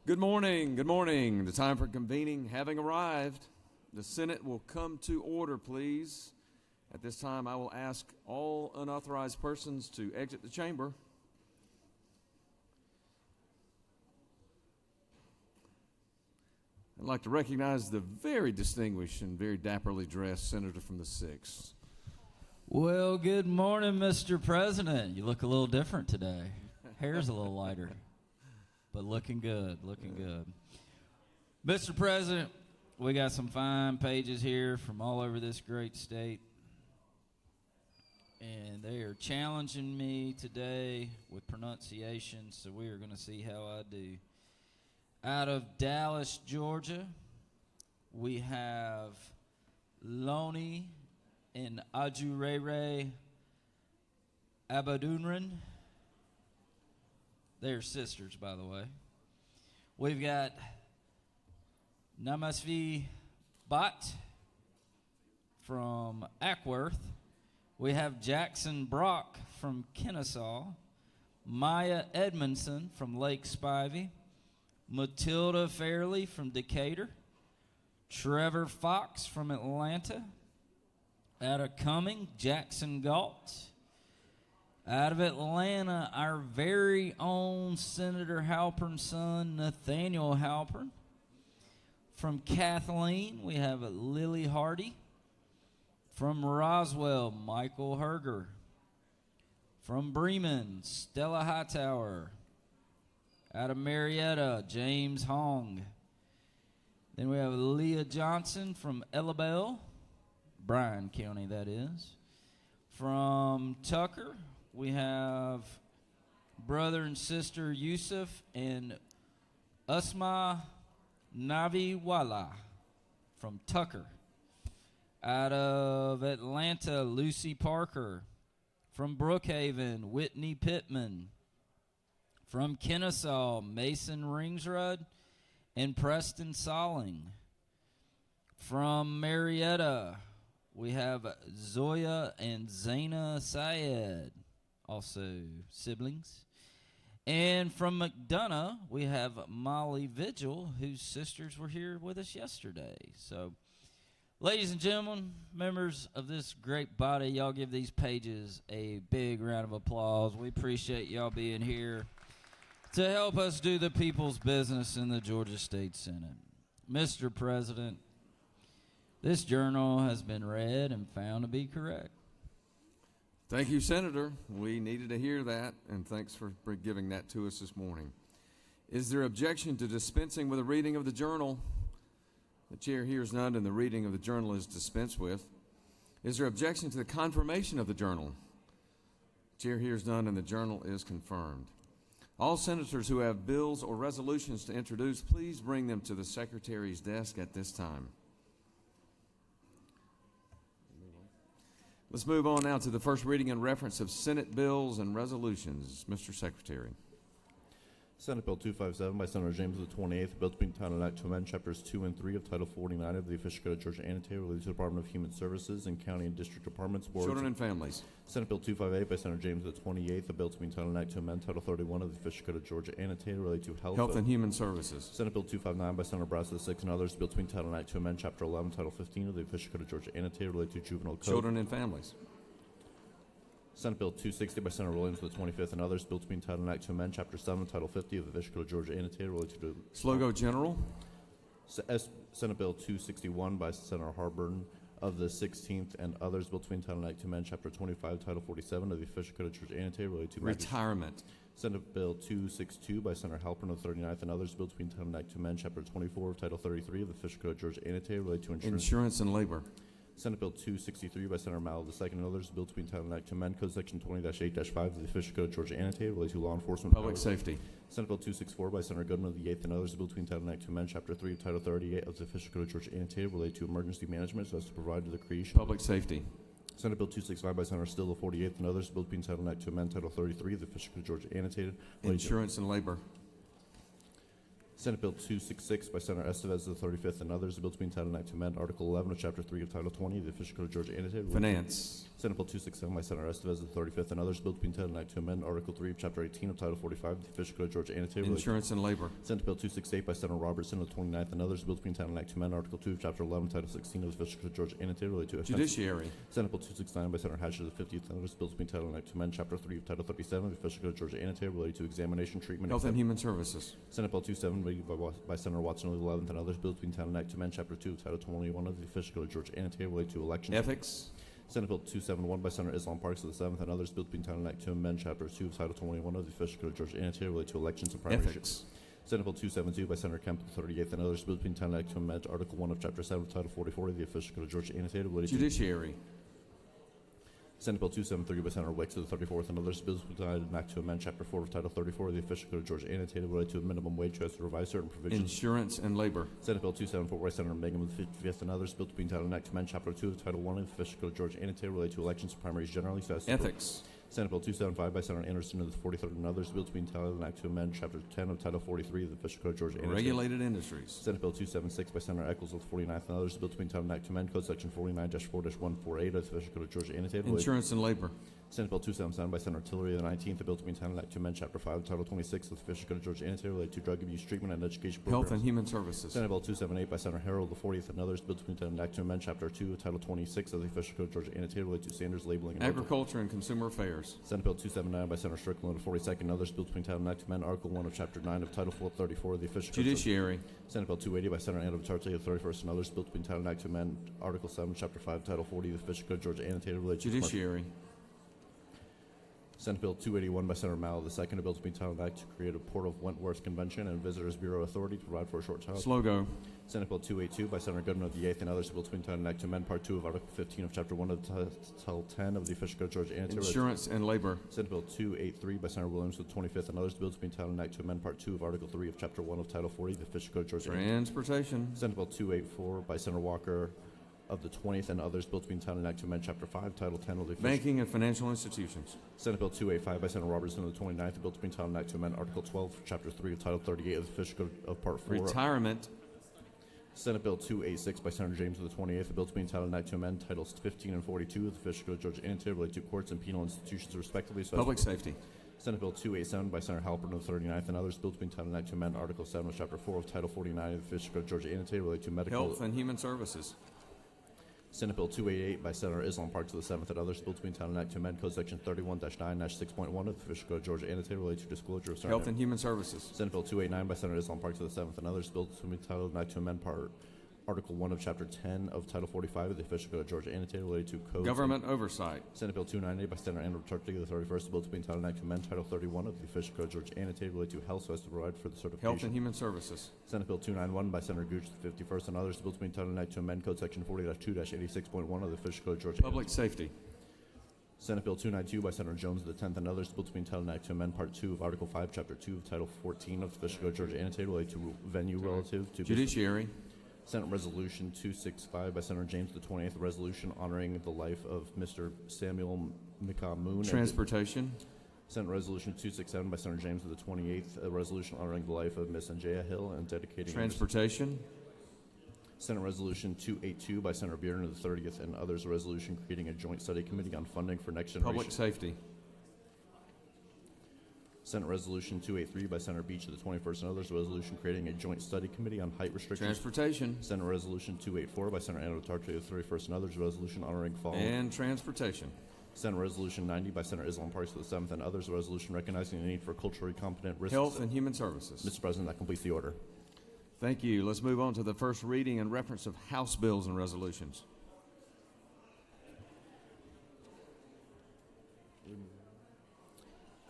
Good morning. Good morning. The time for convening having arrived. The Senate will come to order, please. At this time, I will ask all unauthorized persons to exit the chamber. I'd like to recognize the very distinguished and very dapperly dressed senator from the 6th. Well, good morning, Mr. President. You look a little different today. Hair's a little lighter, but looking good, looking good. Mr. President, we got some fine pages here from all over this great state, and they are challenging me today with pronunciation, so we are going to see how I do. Out of Dallas, Georgia, we have Loni and Ajurere Abadunran. They're sisters, by the way. We've got Namasvi Bhatt from Ackworth. We have Jackson Brock from Kennesaw. Maya Edmondson from Lake Spivey. Matilda Fairley from Decatur. Trevor Fox from Atlanta. Out of Cumming, Jackson Galt. Out of Atlanta, our very own Senator Halpern's son, Nathaniel Halpern. From Kathleen, we have Lily Hardy. From Roswell, Michael Herger. From Bremen, Stella Hightower. Out of Marietta, James Hong. Then we have Leah Johnson from Ellabelle, Bryan County, that is. From Tucker, we have brother and sister Yusuf and Usma Naviwala from Tucker. Out of Atlanta, Lucy Parker. From Brookhaven, Whitney Pittman. From Kennesaw, Mason Ringsrud and Preston Solling. From Marietta, we have Zoya and Zaina Syed, also siblings. And from McDonough, we have Molly Vigil, whose sisters were here with us yesterday. So, ladies and gentlemen, members of this great body, y'all give these pages a big round of applause. We appreciate y'all being here to help us do the people's business in the Georgia State Senate. Mr. President, this journal has been read and found to be correct. Thank you, Senator. We needed to hear that, and thanks for giving that to us this morning. Is there objection to dispensing with a reading of the journal? The chair hears none, and the reading of the journal is dispensed with. Is there objection to the confirmation of the journal? The chair hears none, and the journal is confirmed. All senators who have bills or resolutions to introduce, please bring them to the Secretary's desk at this time. Let's move on now to the first reading and reference of Senate bills and resolutions. Mr. Secretary. Senate Bill 257 by Senator James of the 28th, bill to be entitled an act to amend Chapters 2 and 3 of Title 49 of the Official Code of Georgia Annotated related to the Department of Human Services and County and District Departments, Boards. Children and families. Senate Bill 258 by Senator James of the 28th, a bill to be entitled an act to amend Title 31 of the Official Code of Georgia Annotated related to Health and Human Services. Senate Bill 259 by Senator Brass of the 6th and others, bill to be entitled an act to amend Chapter 11, Title 15 of the Official Code of Georgia Annotated related to Juvenile Code. Children and families. Senate Bill 260 by Senator Williams of the 25th and others, bill to be entitled an act to amend Chapter 7, Title 50 of the Official Code of Georgia Annotated related to Slogo General. Senate Bill 261 by Senator Harburn of the 16th and others, bill to be entitled an act to amend Chapter 25, Title 47 of the Official Code of Georgia Annotated related to retirement. Senate Bill 262 by Senator Halpern of the 39th and others, bill to be entitled an act to amend Chapter 24 of Title 33 of the Official Code of Georgia Annotated related to insurance and labor. Senate Bill 263 by Senator Mallett II and others, bill to be entitled an act to amend Code Section 20-8-5 of the Official Code of Georgia Annotated related to law enforcement. Public safety. Senate Bill 264 by Senator Goodman of the 8th and others, bill to be entitled an act to amend Chapter 3 of Title 38 of the Official Code of Georgia Annotated related to emergency management so as to provide to the creation. Public safety. Senate Bill 265 by Senator Still of the 48th and others, bill to be entitled an act to amend Title 33 of the Official Code of Georgia Annotated. Insurance and labor. Senate Bill 266 by Senator Estevez of the 35th and others, a bill to be entitled an act to amend Article 11 of Chapter 3 of Title 20 of the official code of Georgia annotated. Finance. Senate Bill 267 by Senator Estevez of the 35th and others, a bill to be entitled an act to amend Article 3 of Chapter 18 of Title 45 of the official code of Georgia annotated. Insurance and labor. Senate Bill 268 by Senator Robertson of the 29th and others, a bill to be entitled an act to amend Article 2 of Chapter 11 Title 16 of the official code of Georgia annotated related to offenses. Judiciary. Senate Bill 269 by Senator Hatcher of the 50th and others, a bill to be entitled an act to amend Chapter 3 of Title 37 of the official code of Georgia annotated related to examination, treatment, Health and Human Services. Senate Bill 270 by Senator Watson of the 11th and others, bills to be entitled an act to amend Chapter 2 of Title 21 of the official code of Georgia annotated related to elections. Ethics. Senate Bill 271 by Senator Islam Parks of the 7th and others, bills to be entitled an act to amend Chapter 2 of Title 21 of the official code of Georgia annotated related to elections and primaries. Ethics. Senate Bill 272 by Senator Kemp of the 38th and others, bills to be entitled an act to amend Article 1 of Chapter 7 of Title 44 of the official code of Georgia annotated related to Judiciary. Senate Bill 273 by Senator Wicks of the 34th and others, bills to be entitled an act to amend Chapter 4 of Title 34 of the official code of Georgia annotated related to a minimum wage so as to revise certain provisions. Insurance and labor. Senate Bill 274 by Senator Mangum of the 55th and others, bill to be entitled an act to amend Chapter 2 of Title 1 of the official code of Georgia annotated related to elections and primaries generally so as to Ethics. Senate Bill 275 by Senator Anderson of the 43rd and others, bill to be entitled an act to amend Chapter 10 of Title 43 of the official code of Georgia annotated. Regulated industries. Senate Bill 276 by Senator Eccles of the 49th and others, bill to be entitled an act to amend Code Section 49-4-148 of the official code of Georgia annotated. Insurance and labor. Senate Bill 277 by Senator Tillery of the 19th, a bill to be entitled an act to amend Chapter 5 of Title 26 of the official code of Georgia annotated related to drug abuse treatment and education programs. Health and Human Services. Senate Bill 278 by Senator Harrell of the 40th and others, bill to be entitled an act to amend Chapter 2 of Title 26 of the official code of Georgia annotated related to standards, labeling, and Agriculture and Consumer Affairs. Senate Bill 279 by Senator Strickland of the 42nd and others, bill to be entitled an act to amend Article 1 of Chapter 9 of Title 434 of the official code. Judiciary. Senate Bill 280 by Senator Anna Vitarte of the 31st and others, bill to be entitled an act to amend Article 7, Chapter 5, Title 40 of the official code of Georgia annotated related to Judiciary. Senate Bill 281 by Senator Mallett of the 2nd, a bill to be entitled an act to create a Port of Wentworth Convention and Visitors Bureau authority to provide for a short time. Slow go. Senate Bill 282 by Senator Goodman of the 8th and others, a bill to be entitled an act to amend Part 2 of Article 15 of Chapter 1 of Title 10 of the official code of Georgia annotated. Insurance and labor. Senate Bill 283 by Senator Williams of the 25th and others, a bill to be entitled an act to amend Part 2 of Article 3 of Chapter 1 of Title 40 of the official code of Georgia annotated. Transportation. Senate Bill 284 by Senator Walker of the 20th and others, bill to be entitled an act to amend Chapter 5, Title 10 of the official. Banking and financial institutions. Senate Bill 285 by Senator Robertson of the 29th, a bill to be entitled an act to amend Article 12, Chapter 3 of Title 38 of the official code of Part 4. Retirement. Senate Bill 286 by Senator James of the 28th, a bill to be entitled an act to amend Titles 15 and 42 of the official code of Georgia annotated related to courts and penal institutions respectively. So Public safety. Senate Bill 287 by Senator Halpern of the 39th and others, bill to be entitled an act to amend Article 7 of Chapter 4 of Title 49 of the official code of Georgia annotated related to medical. Health and Human Services. Senate Bill 288 by Senator Islam Parks of the 7th and others, bill to be entitled an act to amend Code Section 31-9-6.1 of the official code of Georgia annotated related to disclosure of certain. Health and Human Services. Senate Bill 289 by Senator Islam Parks of the 7th and others, bill to be entitled an act to amend Article 1 of Chapter 10 of Title 45 of the official code of Georgia annotated related to codes. Government oversight. Senate Bill 290 by Senator Andrew Turkey of the 31st, bill to be entitled an act to amend Title 31 of the official code of Georgia annotated related to health so as to provide for the certification. Health and Human Services. Senate Bill 291 by Senator Gooch of the 51st and others, bill to be entitled an act to amend Code Section 40-2-86.1 of the official code of Georgia. Public safety. Senate Bill 292 by Senator Jones of the 10th and others, bill to be entitled an act to amend Part 2 of Article 5, Chapter 2 of Title 14 of the official code of Georgia annotated related to venue relative to Judiciary. Senate Resolution 265 by Senator James of the 28th, a resolution honoring the life of Mr. Samuel McCaw-Moon. Transportation. Senate Resolution 267 by Senator James of the 28th, a resolution honoring the life of Miss Anjaya Hill and dedicating. Transportation. Senate Resolution 282 by Senator Bearden of the 30th and others, a resolution creating a joint study committee on funding for next generation. Public safety. Senate Resolution 283 by Senator Beach of the 21st and others, a resolution creating a joint study committee on height restrictions. Transportation. Senate Resolution 284 by Senator Anna Vitarte of the 31st and others, a resolution honoring fall. And transportation. Senate Resolution 90 by Senator Islam Parks of the 7th and others, a resolution recognizing the need for culturally competent risks. Health and Human Services. Mr. President, that completes the order. Thank you. Let's move on to the first reading and reference of House bills and resolutions.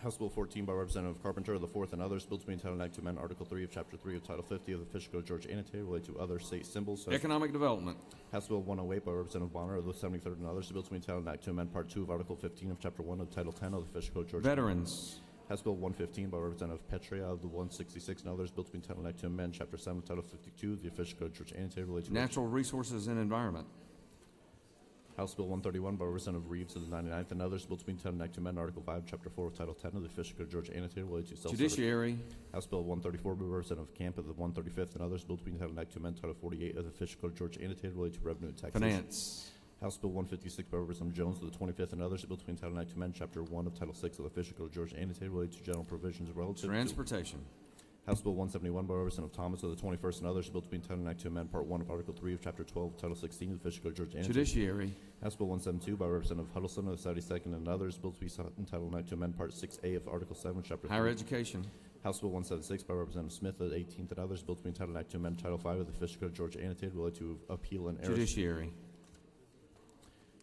House Bill 14 by Representative Carpenter of the 4th and others, bill to be entitled an act to amend Article 3 of Chapter 3 of Title 50 of the official code of Georgia annotated related to other state symbols. Economic Development. House Bill 108 by Representative Bonner of the 73rd and others, bill to be entitled an act to amend Part 2 of Article 15 of Chapter 1 of Title 10 of the official code of Georgia. Veterans. House Bill 115 by Representative Petria of the 166 and others, bill to be entitled an act to amend Chapter 7 of Title 52 of the official code of Georgia annotated related to Natural Resources and Environment. House Bill 131 by Representative Reeves of the 99th and others, bill to be entitled an act to amend Article 5, Chapter 4 of Title 10 of the official code of Georgia annotated related to self-certification. Judiciary. House Bill 134 by Representative Camp of the 135th and others, bill to be entitled an act to amend Title 48 of the Official Code of Georgia annotated related to revenue and taxation. Finance. House Bill 156 by Representative Jones of the 25th and others, bill to be entitled an act to amend Chapter 1 of Title 6 of the Official Code of Georgia annotated related to general provisions relative to Transportation. House Bill 171 by Representative Thomas of the 21st and others, bill to be entitled an act to amend Part 1 of Article 3 of Chapter 12 of Title 16 of the Official Code of Georgia annotated. Judiciary. House Bill 172 by Representative Huddleston of the 72nd and others, bill to be entitled an act to amend Part 6A of Article 7, Chapter 3. Higher education. House Bill 176 by Representative Smith of the 18th and others, bill to be entitled an act to amend Title 5 of the Official Code of Georgia annotated related to appeal and errors. Judiciary.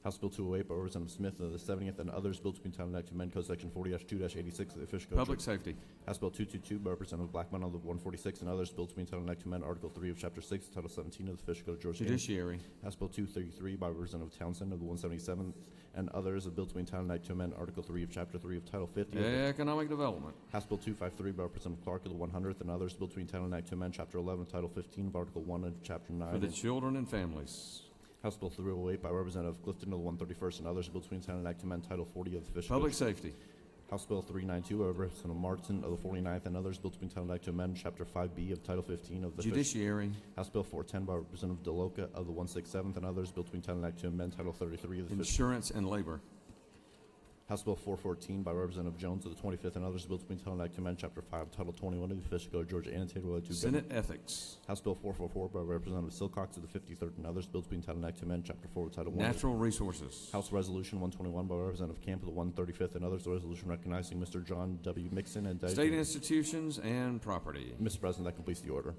House Bill 208 by Representative Smith of the 70th and others, bill to be entitled an act to amend Code Section 40-2-86 of the Official Code. Public safety. House Bill 222 by Representative Blackman of the 146 and others, bill to be entitled an act to amend Article 3 of Chapter 6, Title 17 of the Official Code of Georgia. Judiciary. House Bill 233 by Representative Townsend of the 177th and others, a bill to be entitled an act to amend Article 3 of Chapter 3 of Title 50. Economic development. House Bill 253 by Representative Clark of the 100th and others, bill to be entitled an act to amend Chapter 11 of Title 15 of Article 1 of Chapter 9. For the children and families. House Bill 308 by Representative Clifton of the 131st and others, bill to be entitled an act to amend Title 40 of the Official Public Code. safety. House Bill 392 by Representative Martin of the 49th and others, bill to be entitled an act to amend Chapter 5B of Title 15 of the Judiciary. House Bill 410 by Representative DeLoca of the 167th and others, bill to be entitled an act to amend Title 33 of the Official. Insurance and labor. House Bill 414 by Representative Jones of the 25th and others, bill to be entitled an act to amend Chapter 5 Title 21 of the Official Code of Georgia annotated related to Senate ethics. House Bill 444 by Representative Silcox of the 53rd and others, bill to be entitled an act to amend Chapter 4 of Title 1. Natural resources. House Resolution 121 by Representative Camp of the 135th and others, the resolution recognizing Mr. John W. Mixon and State institutions and property. Mr. President, that completes the order.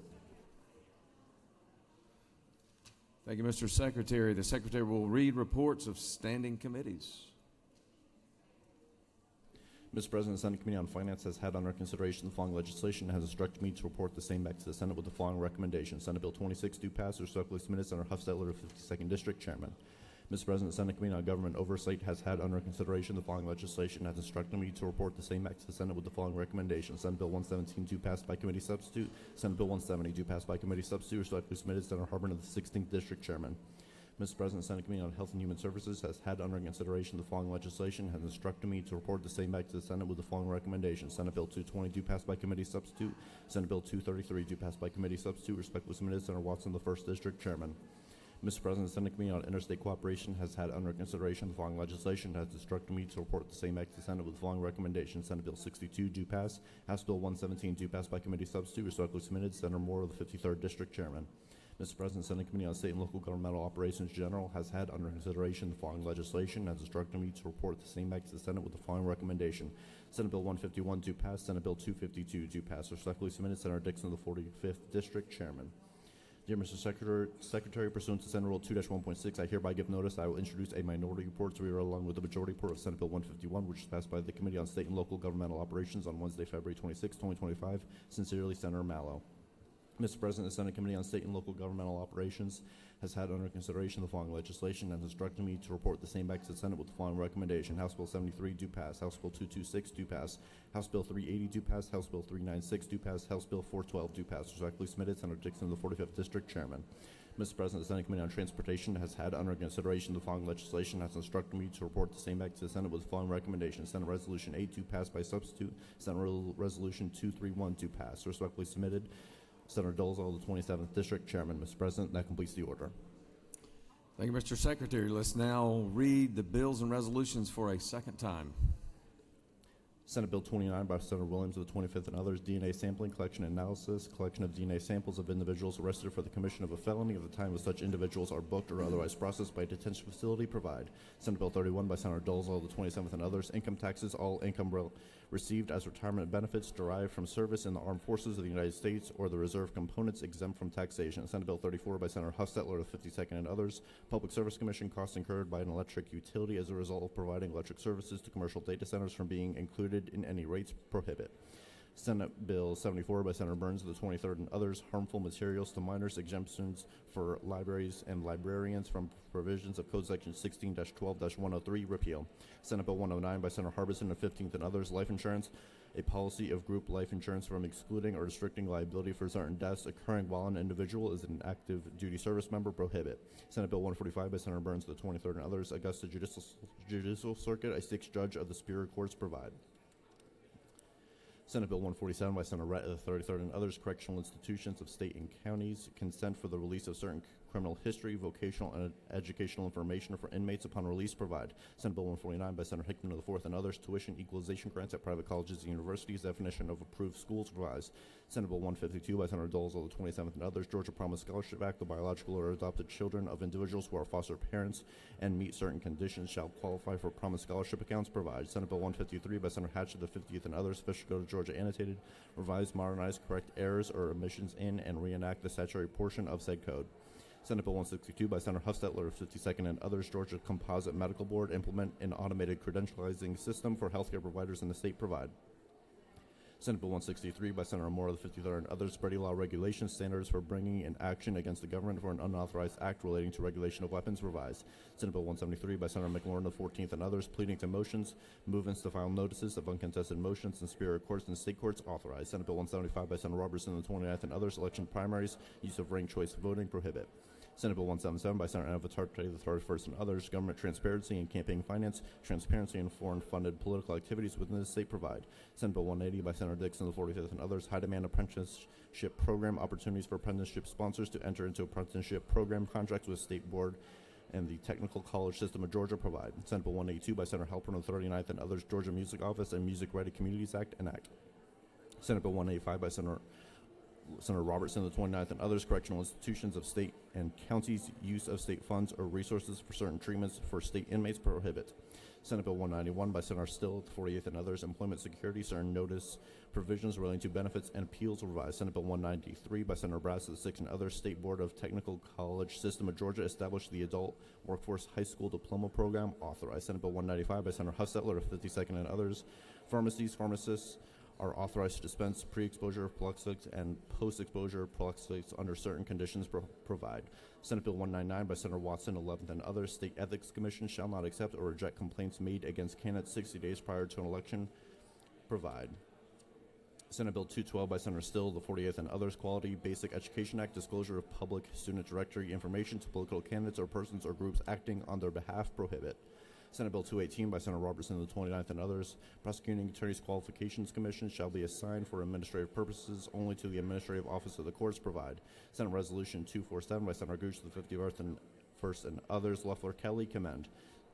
Thank you, Mr. Secretary. The Secretary will read reports of standing committees. Mr. President, the Senate Committee on Finance has had under consideration the following legislation and has instructed me to report the same back to the Senate with the following recommendation. Senate Bill 26 do pass, respectfully submitted, Senator Huffstetler of 52nd District, Chairman. Mr. President, the Senate Committee on Government Oversight has had under consideration the following legislation and has instructed me to report the same back to the Senate with the following recommendation. Senate Bill 117 do pass by committee substitute. Senate Bill 170 do pass by committee substitute, respectfully submitted, Senator Harbin of the 16th District, Chairman. Mr. President, the Senate Committee on Health and Human Services has had under consideration the following legislation and has instructed me to report the same back to the Senate with the following recommendation. Senate Bill 220 do pass by committee substitute. Senate Bill 233 do pass by committee substitute. Respectfully submitted, Senator Watson, the 1st District, Chairman. Mr. President, the Senate Committee on Interstate Cooperation has had under consideration the following legislation and has instructed me to report the same back to the Senate with the following recommendation. Senate Bill 62 do pass. House Bill 117 do pass by committee substitute. Respectfully submitted, Senator Moore of the 53rd District, Chairman. Mr. President, the Senate Committee on State and Local Governmental Operations General has had under consideration the following legislation and has instructed me to report the same back to the Senate with the following recommendation. Senate Bill 151 do pass. Senate Bill 252 do pass. Respectfully submitted, Senator Dixon of the 45th District, Chairman. Dear Mr. Secretary, pursuant to Senate Rule 2-1.6, I hereby give notice I will introduce a minority report to be read along with the majority report of Senate Bill 151, which was passed by the Committee on State and Local Governmental Operations on Wednesday, February 26, 2025. Sincerely, Senator Mallow. Mr. President, the Senate Committee on State and Local Governmental Operations has had under consideration the following legislation and has instructed me to report the same back to the Senate with the following recommendation. House Bill 73 do pass. House Bill 226 do pass. House Bill 380 do pass. House Bill 396 do pass. House Bill 412 do pass. Respectfully submitted, Senator Dixon of the 45th District, Chairman. Mr. President, the Senate Committee on Transportation has had under consideration the following legislation and has instructed me to report the same back to the Senate with the following recommendation. Senate Resolution 8 do pass by substitute. Senate Resolution 231 do pass. Respectfully submitted, Senator Dolezal of the 27th District, Chairman. Mr. President, that completes the order. Thank you, Mr. Secretary. Let's now read the bills and resolutions for a second time. Senate Bill 29 by Senator Williams of the 25th and others, DNA sampling, collection and analysis, collection of DNA samples of individuals arrested for the commission of a felony at the time of such individuals are booked or otherwise processed by a detention facility provide. Senate Bill 31 by Senator Dolezal of the 27th and others, income taxes, all income received as retirement benefits derived from service in the armed forces of the United States or the reserve components exempt from taxation. Senate Bill 34 by Senator Huffstetler of the 52nd and others, Public Service Commission costs incurred by an electric utility as a result of providing electric services to commercial data centers from being included in any rates prohibit. Senate Bill 74 by Senator Burns of the 23rd and others, harmful materials to minors, exemptions for libraries and librarians from provisions of Code Section 16-12-103, repeal. Senate Bill 109 by Senator Harbison of 15th and others, life insurance, a policy of group life insurance from excluding or restricting liability for certain deaths occurring while an individual is an active duty service member, prohibit. Senate Bill 145 by Senator Burns of the 23rd and others, Augusta Judicial Circuit, a 6th judge of the Superior Courts, provide. Senate Bill 147 by Senator Rett of the 33rd and others, correctional institutions of state and counties, consent for the release of certain criminal history, vocational, and educational information for inmates upon release, provide. Senate Bill 149 by Senator Hickman of the 4th and others, tuition equalization grants at private colleges and universities, definition of approved schools, provides. Senate Bill 152 by Senator Doles of the 27th and others, Georgia Promise Scholarship Act, the biological or adopted children of individuals who are foster parents and meet certain conditions shall qualify for Promise Scholarship accounts, provide. Senate Bill 153 by Senator Hatch of the 50th and others, Fisher Go to Georgia annotated, revise, modernize, correct errors or omissions in, and reenact the statutory portion of said code. Senate Bill 162 by Senator Huffstetler of 52nd and others, Georgia Composite Medical Board, implement an automated credentializing system for healthcare providers in the state, provide. Senate Bill 163 by Senator Moore of the 53rd and others, Brady Law regulations, standards for bringing an action against the government for an unauthorized act relating to regulation of weapons, revised. Senate Bill 173 by Senator McLaurin of the 14th and others, pleading to motions, movements to file notices of uncontested motions in superior courts and state courts, authorized. Senate Bill 175 by Senator Robertson of the 29th and others, election primaries, use of ranked choice voting, prohibit. Senate Bill 177 by Senator Anna Vitarte of the 31st and others, government transparency and campaign finance, transparency in foreign-funded political activities within the state, provide. Senate Bill 180 by Senator Dixon of the 45th and others, high-demand apprenticeship program, opportunities for apprenticeship sponsors to enter into apprenticeship program contracts with State Board and the Technical College System of Georgia, provide. Senate Bill 182 by Senator Halpern of the 39th and others, Georgia Music Office and Music Ready Communities Act, enact. Senate Bill 185 by Senator Robertson of the 29th and others, correctional institutions of state and counties, use of state funds or resources for certain treatments for state inmates, prohibit. Senate Bill 191 by Senator Still of the 48th and others, employment security, certain notice provisions relating to benefits and appeals, revised. Senate Bill 193 by Senator Brass of the 6th and others, State Board of Technical College System of Georgia, established the Adult Workforce High School Diploma Program, authorized. Senate Bill 195 by Senator Huffstetler of 52nd and others, pharmacists are authorized to dispense pre-exposure prophylactics and post-exposure prophylactics under certain conditions, provide. Senate Bill 199 by Senator Watson, 11th and others, State Ethics Commission shall not accept or reject complaints made against candidates 60 days prior to an election, provide. Senate Bill 212 by Senator Still, the 48th and others, Quality Basic Education Act, disclosure of public student directory information to political candidates or persons or groups acting on their behalf, prohibit. Senate Bill 218 by Senator Robertson of the 29th and others, Prosecuting Attorneys Qualifications Commission shall be assigned for administrative purposes only to the Administrative Office of the Courts, provide. Senate Resolution 247 by Senator Gooch of the 51st and first and others, Loeffler Kelly, commend.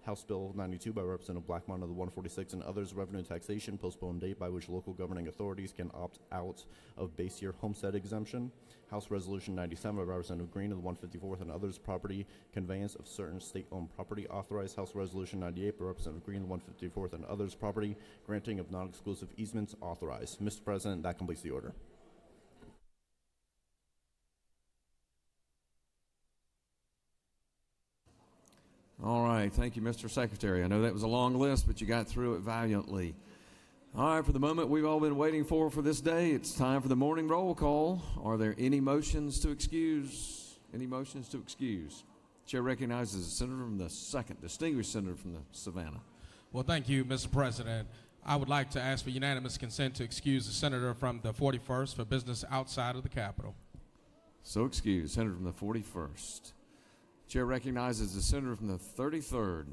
House Bill 92 by Representative Blackmon of the 146 and others, revenue taxation, postponed date by which local governing authorities can opt out of base year homestead exemption. House Resolution 97 by Representative Green of the 154th and others, property conveyance of certain state-owned property, authorized. House Resolution 98 by Representative Green of the 154th and others, property granting of non-exclusive easements, authorized. Mr. President, that completes the order. All right, thank you, Mr. Secretary. I know that was a long list, but you got through it valiantly. All right, for the moment we've all been waiting for this day, it's time for the morning roll call. Are there any motions to excuse? Any motions to excuse? Chair recognizes the senator from the 2nd, distinguished senator from the Savannah. Well, thank you, Mr. President. I would like to ask for unanimous consent to excuse the senator from the 41st for business outside of the Capitol. So excused, senator from the 41st. Chair recognizes the senator from the 33rd.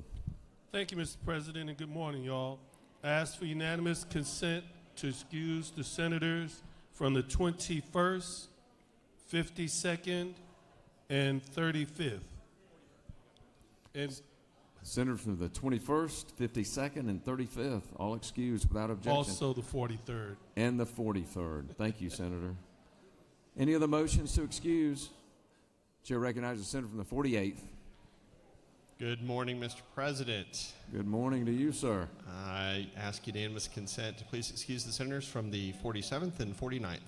Thank you, Mr. President, and good morning, y'all. I ask for unanimous consent to excuse the senators from the 21st, 52nd, and 35th. And Senator from the 21st, 52nd, and 35th, all excused without objection. also the 43rd. And the 43rd. Thank you, Senator. Any other motions to excuse? Chair recognizes the senator from the 48th. Good morning, Mr. President. Good morning to you, sir. I ask unanimous consent to please excuse the senators from the 47th and 49th.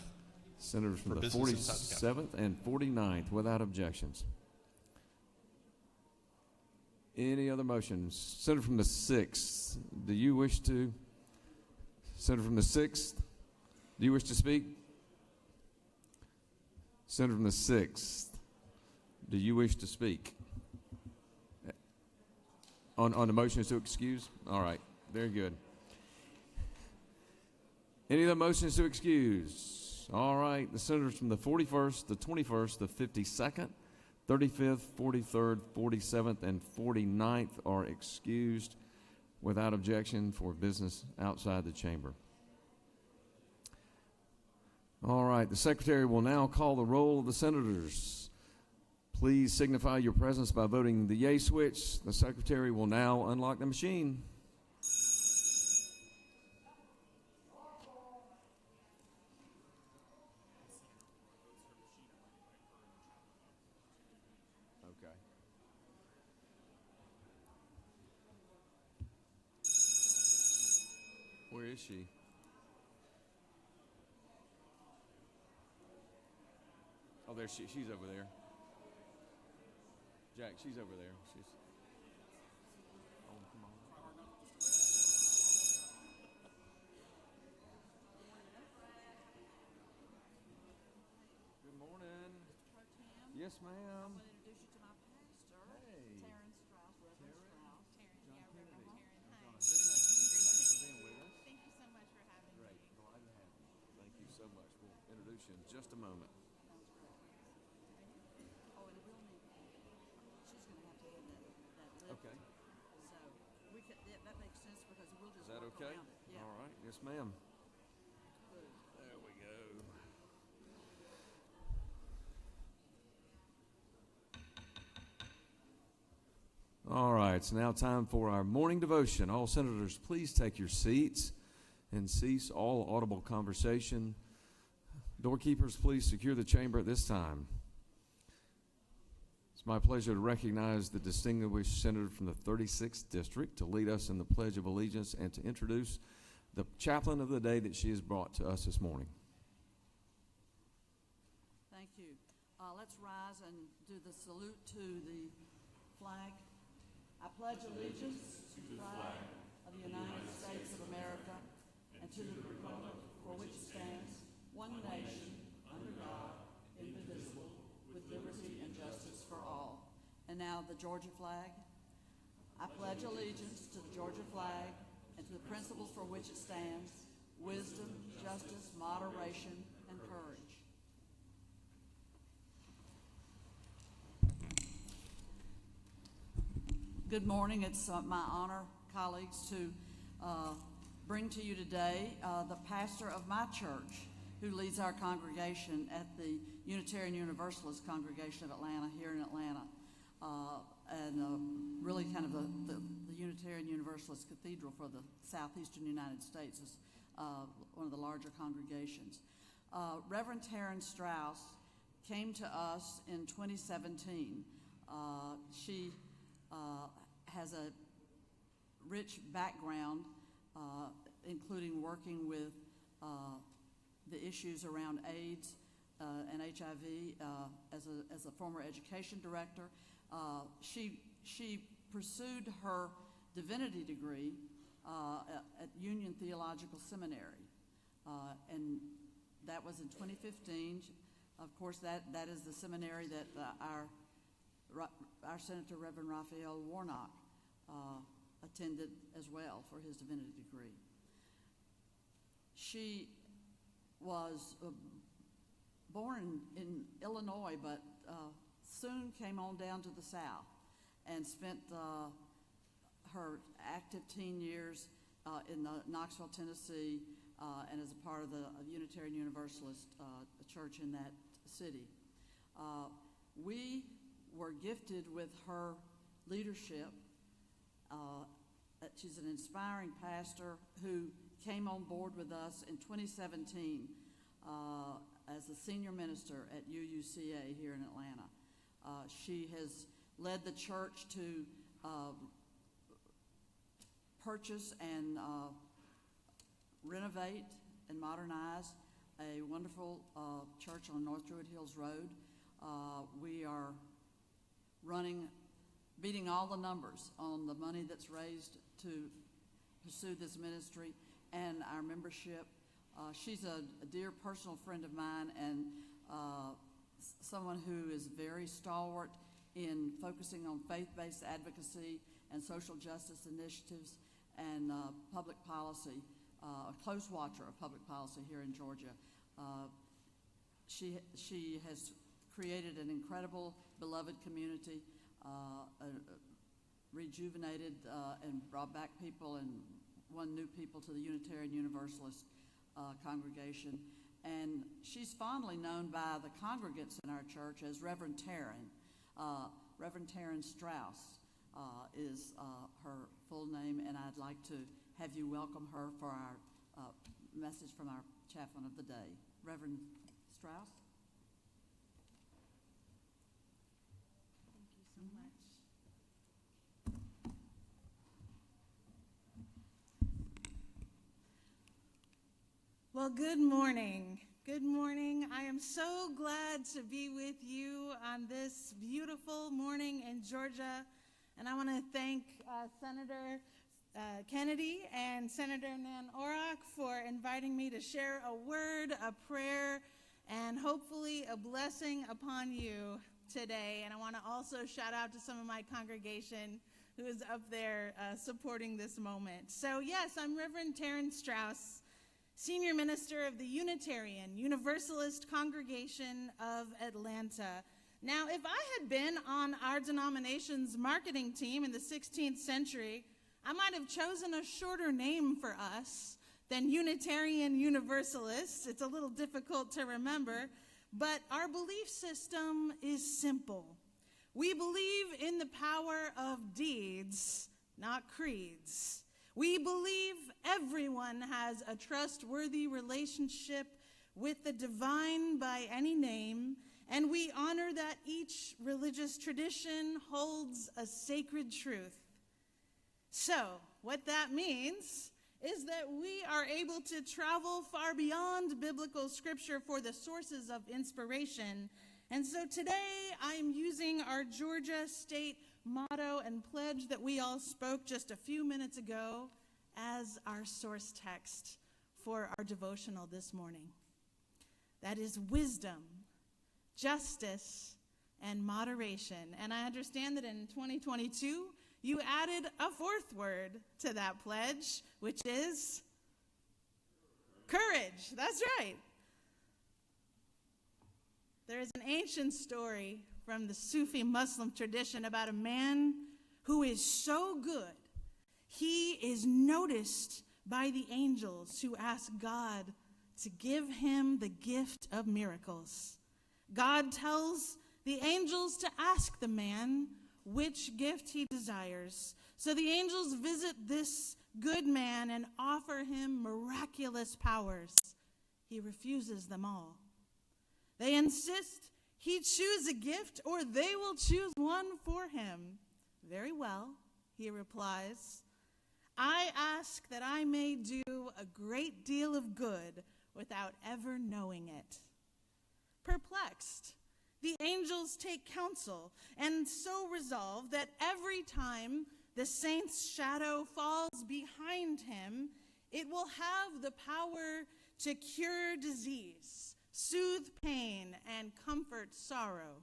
Senators from For the business inside the 47th and 49th without objections. Any other motions? Senator from the 6th, do you wish to? Senator from the 6th, do you wish to speak? Senator from the 6th, do you wish to speak? On the motions to excuse? All right, very good. Any other motions to excuse? All right, the senators from the 41st, the 21st, the 52nd, 35th, 43rd, 47th, and 49th are excused without objection for business outside the chamber. All right, the secretary will now call the roll of the senators. Please signify your presence by voting the yay switch. The secretary will now unlock the machine. Okay. Where is she? Oh, there she's over there. Jack, she's over there. She's. Oh, come on. Good morning. Yes, ma'am. I'm going to introduce you to my pastor, Hey. Terrence Strauss, Reverend Strauss. John Kennedy. Hi. Very nice to meet you. Thank you for being with us. Thank you so much for having Great. me. Glad to have you. Thank you so much. We'll introduce you in just a moment. Oh, and we'll need, she's going to have that lift. Okay. So we can, that makes sense because we'll just Is that work okay? around it. Yeah. All right. Yes, ma'am. Good. There we go. All right, it's now time for our morning devotion. All senators, please take your seats and cease all audible conversation. Doorkeepers, please secure the chamber at this time. It's my pleasure to recognize the distinguished senator from the 36th District to lead us in the Pledge of Allegiance and to introduce the chaplain of the day that she has brought to us this morning. Thank you. Let's rise and do the salute to the flag. I pledge allegiance to the flag of the United States of America and to the republic for which it stands, one nation, under God, indivisible, with liberty and justice for all. And now the Georgia flag. I pledge allegiance to the Georgia flag and to the principles for which it stands, wisdom, justice, moderation, and courage. Good morning. It's my honor, colleagues, to bring to you today the pastor of my church who leads our congregation at the Unitarian Universalist Congregation of Atlanta, here in Atlanta, and really kind of the Unitarian Universalist Cathedral for the southeastern United States is one of the larger congregations. Reverend Terrence Strauss came to us in 2017. She has a rich background, including working with the issues around AIDS and HIV as a former education director. She pursued her divinity degree at Union Theological Seminary, and that was in 2015. Of course, that is the seminary that our Senator Reverend Raphael Warnock attended as well for his divinity degree. She was born in Illinois, but soon came on down to the South and spent her active teen years in Knoxville, Tennessee, and as a part of the Unitarian Universalist church in that city. We were gifted with her leadership. She's an inspiring pastor who came on board with us in 2017 as a senior minister at UUCA here in Atlanta. She has led the church to purchase and renovate and modernize a wonderful church on North Druid Hills Road. We are beating all the numbers on the money that's raised to pursue this ministry and our membership. She's a dear personal friend of mine and someone who is very stalwart in focusing on faith-based advocacy and social justice initiatives and public policy, a close watcher of public policy here in Georgia. She has created an incredible, beloved community, rejuvenated and brought back people and won new people to the Unitarian Universalist congregation. and she's fondly known by the congregants in our church as Reverend Taryn. Reverend Taryn Strauss is her full name, and I'd like to have you welcome her for our message from our chaplain of the day. Reverend Strauss? Thank you so much. Well, good morning. Good morning. I am so glad to be with you on this beautiful morning in Georgia. And I want to thank Senator Kennedy and Senator Nan Orrock for inviting me to share a word, a prayer, and hopefully a blessing upon you today. And I want to also shout out to some of my congregation who is up there supporting this moment. So yes, I'm Reverend Taryn Strauss, Senior Minister of the Unitarian Universalist Congregation of Atlanta. Now, if I had been on our denomination's marketing team in the 16th century, I might have chosen a shorter name for us than Unitarian Universalists. It's a little difficult to remember, but our belief system is simple. We believe in the power of deeds, not creeds. We believe everyone has a trustworthy relationship with the divine by any name, and we honor that each religious tradition holds a sacred truth. So, what that means is that we are able to travel far beyond biblical scripture for the sources of inspiration. And so today I am using our Georgia State motto and pledge that we all spoke just a few minutes ago as our source text for our devotional this morning. That is wisdom, justice, and moderation. And I understand that in 2022, you added a fourth word to that pledge, which is courage. That's right. There is an ancient story from the Sufi Muslim tradition about a man who is so good, he is noticed by the angels who ask God to give him the gift of miracles. God tells the angels to ask the man which gift he desires. So the angels visit this good man and offer him miraculous powers. He refuses them all. They insist he choose a gift or they will choose one for him. Very well, he replies. I ask that I may do a great deal of good without ever knowing it. Perplexed, the angels take counsel and so resolve that every time the saint's shadow falls behind him, it will have the power to cure disease, soothe pain, and comfort sorrow.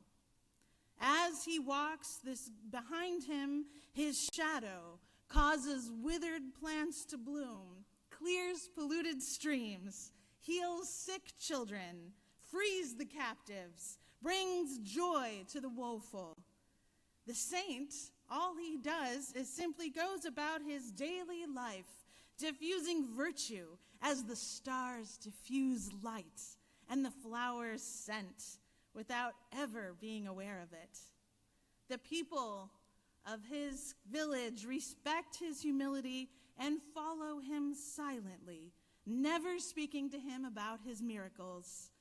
As he walks behind him, his shadow causes withered plants to bloom, clears polluted streams, heals sick children, frees the captives, brings joy to the woeful. The saint, all he does is simply goes about his daily life, diffusing virtue as the stars diffuse light and the flowers scent without ever being aware of it. The people of his village respect his humility and follow him silently, never speaking to him about his miracles.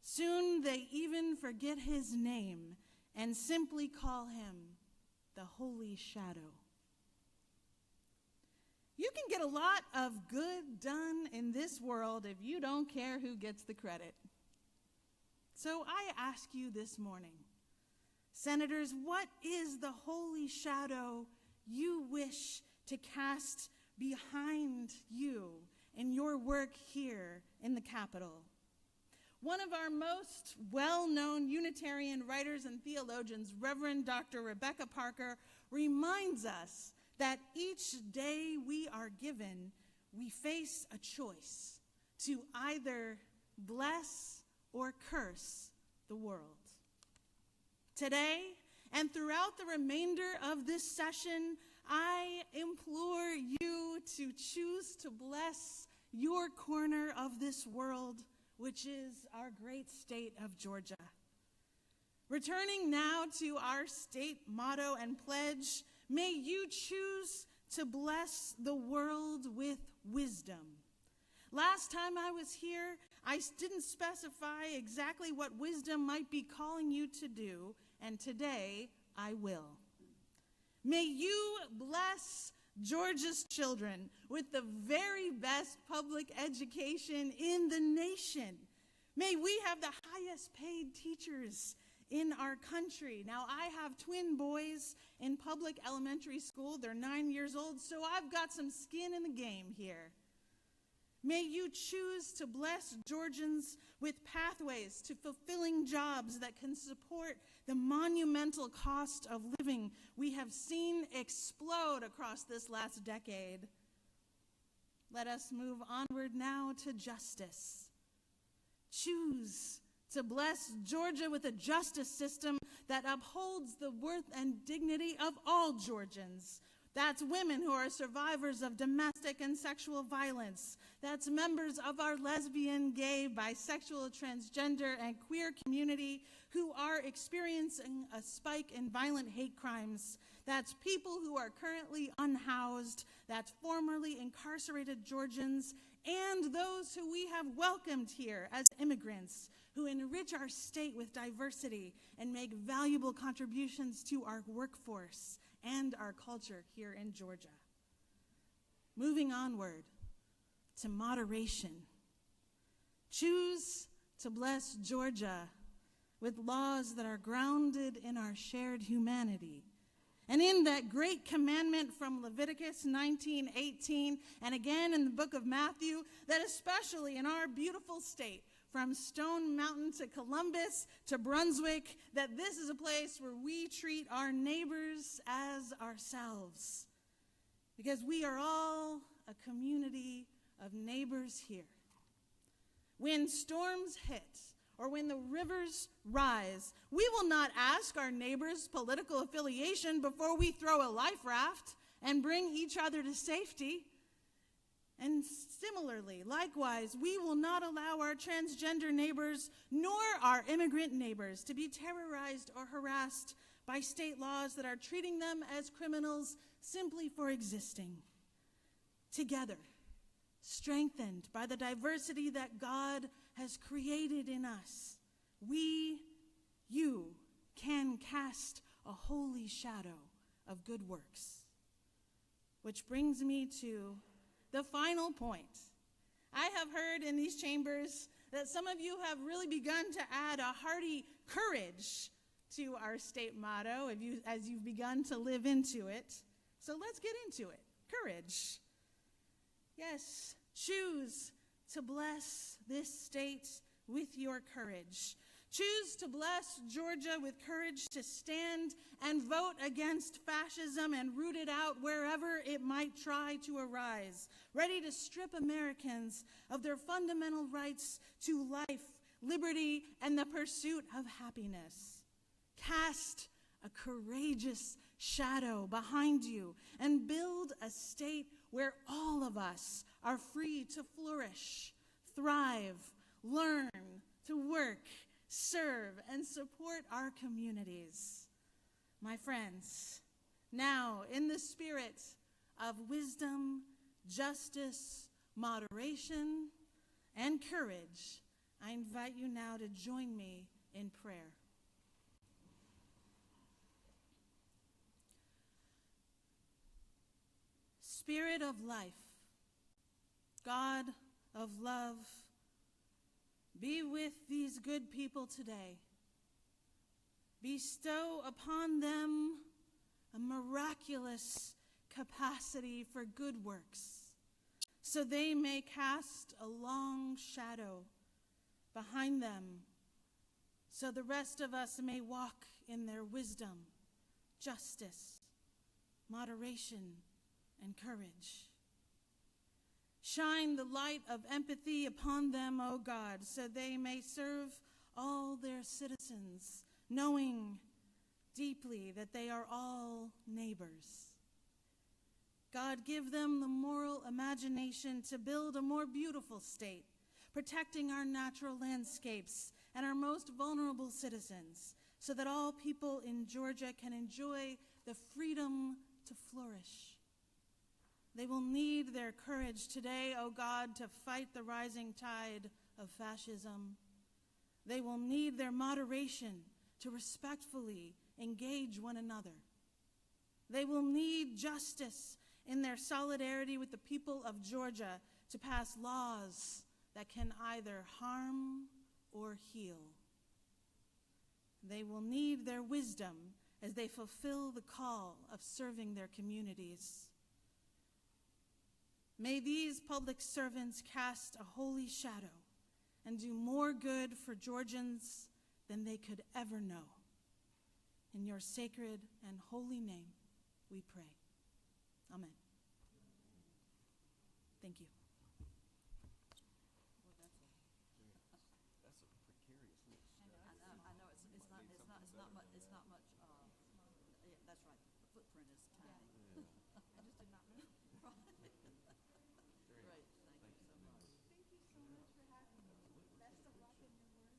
Soon they even forget his name and simply call him the Holy Shadow. You can get a lot of good done in this world if you don't care who gets the credit. So I ask you this morning, Senators, what is the holy shadow you wish to cast behind you in your work here in the Capitol? One of our most well-known Unitarian writers and theologians, Reverend Dr. Rebecca Parker, reminds us that each day we are given, we face a choice to either bless or curse the world. Today, and throughout the remainder of this session, I implore you to choose to bless your corner of this world which is our great state of Georgia. Returning now to our state motto and pledge, may you choose to bless the world with wisdom. Last time I was here, I didn't specify exactly what wisdom might be calling you to do, and today I will. May you bless Georgia's children with the very best public education in the nation. May we have the highest paid teachers in our country. Now, I have twin boys in public elementary school. They're 9 years old, so I've got some skin in the game here. May you choose to bless Georgians with pathways to fulfilling jobs that can support the monumental cost of living we have seen explode across this last decade. Let us move onward now to justice. Choose to bless Georgia with a justice system that upholds the worth and dignity of all Georgians. That's women who are survivors of domestic and sexual violence. That's members of our lesbian, gay, bisexual, transgender, and queer community who are experiencing a spike in violent hate crimes. That's people who are currently unhoused. That's formerly incarcerated Georgians and those who we have welcomed here as immigrants who enrich our state with diversity and make valuable contributions to our workforce and our culture here in Georgia. Moving onward to moderation. Choose to bless Georgia with laws that are grounded in our shared humanity. And in that great commandment from Leviticus 19:18, and again in the book of Matthew, that especially in our beautiful state, from Stone Mountain to Columbus to Brunswick, that this is a place where we treat our neighbors as ourselves. Because we are all a community of neighbors here. When storms hit or when the rivers rise, we will not ask our neighbors' political affiliation before we throw a life raft and bring each other to safety. And similarly, likewise, we will not allow our transgender neighbors nor our immigrant neighbors to be terrorized or harassed by state laws that are treating them as criminals simply for existing. Together, strengthened by the diversity that God has created in us, you can cast a holy shadow of good works. Which brings me to the final point. I have heard in these chambers that some of you have really begun to add a hearty courage to our state motto as you've begun to live into it. So let's get into it. Courage. Yes, choose to bless this state with your courage. Choose to bless Georgia with courage to stand and vote against fascism and root it out wherever it might try to arise, ready to strip Americans of their fundamental rights to life, liberty, and the pursuit of happiness. Cast a courageous shadow behind you and build a state where all of us are free to flourish, thrive, learn, to work, serve, and support our communities. My friends, now in the spirit of wisdom, justice, moderation, and courage, I invite you now to join me in prayer. Spirit of life, God of love, be with these good people today. Bestow upon them a miraculous capacity for good works, so they may cast a long shadow behind them, so the rest of us may walk in their wisdom, justice, moderation, and courage. Shine the light of empathy upon them, O God, so they may serve all their citizens, knowing deeply that they are all neighbors. God, give them the moral imagination to build a more beautiful state, protecting our natural landscapes and our most vulnerable citizens, so that all people in Georgia can enjoy the freedom to flourish. They will need their courage today, O God, to fight the rising tide of fascism. They will need their moderation to respectfully engage one another. They will need justice in their solidarity with the people of Georgia to pass laws that can either harm or heal. They will need their wisdom as they fulfill the call of serving their communities. May these public servants cast a holy shadow and do more good for Georgians than they could ever know. In your sacred and holy name, we pray. Amen. Thank you. I know it's not much. Yeah, that's right. The footprint is tiny. I just did not know. Great. Thank you so much. Thank you so much for having me. Best of luck in your work.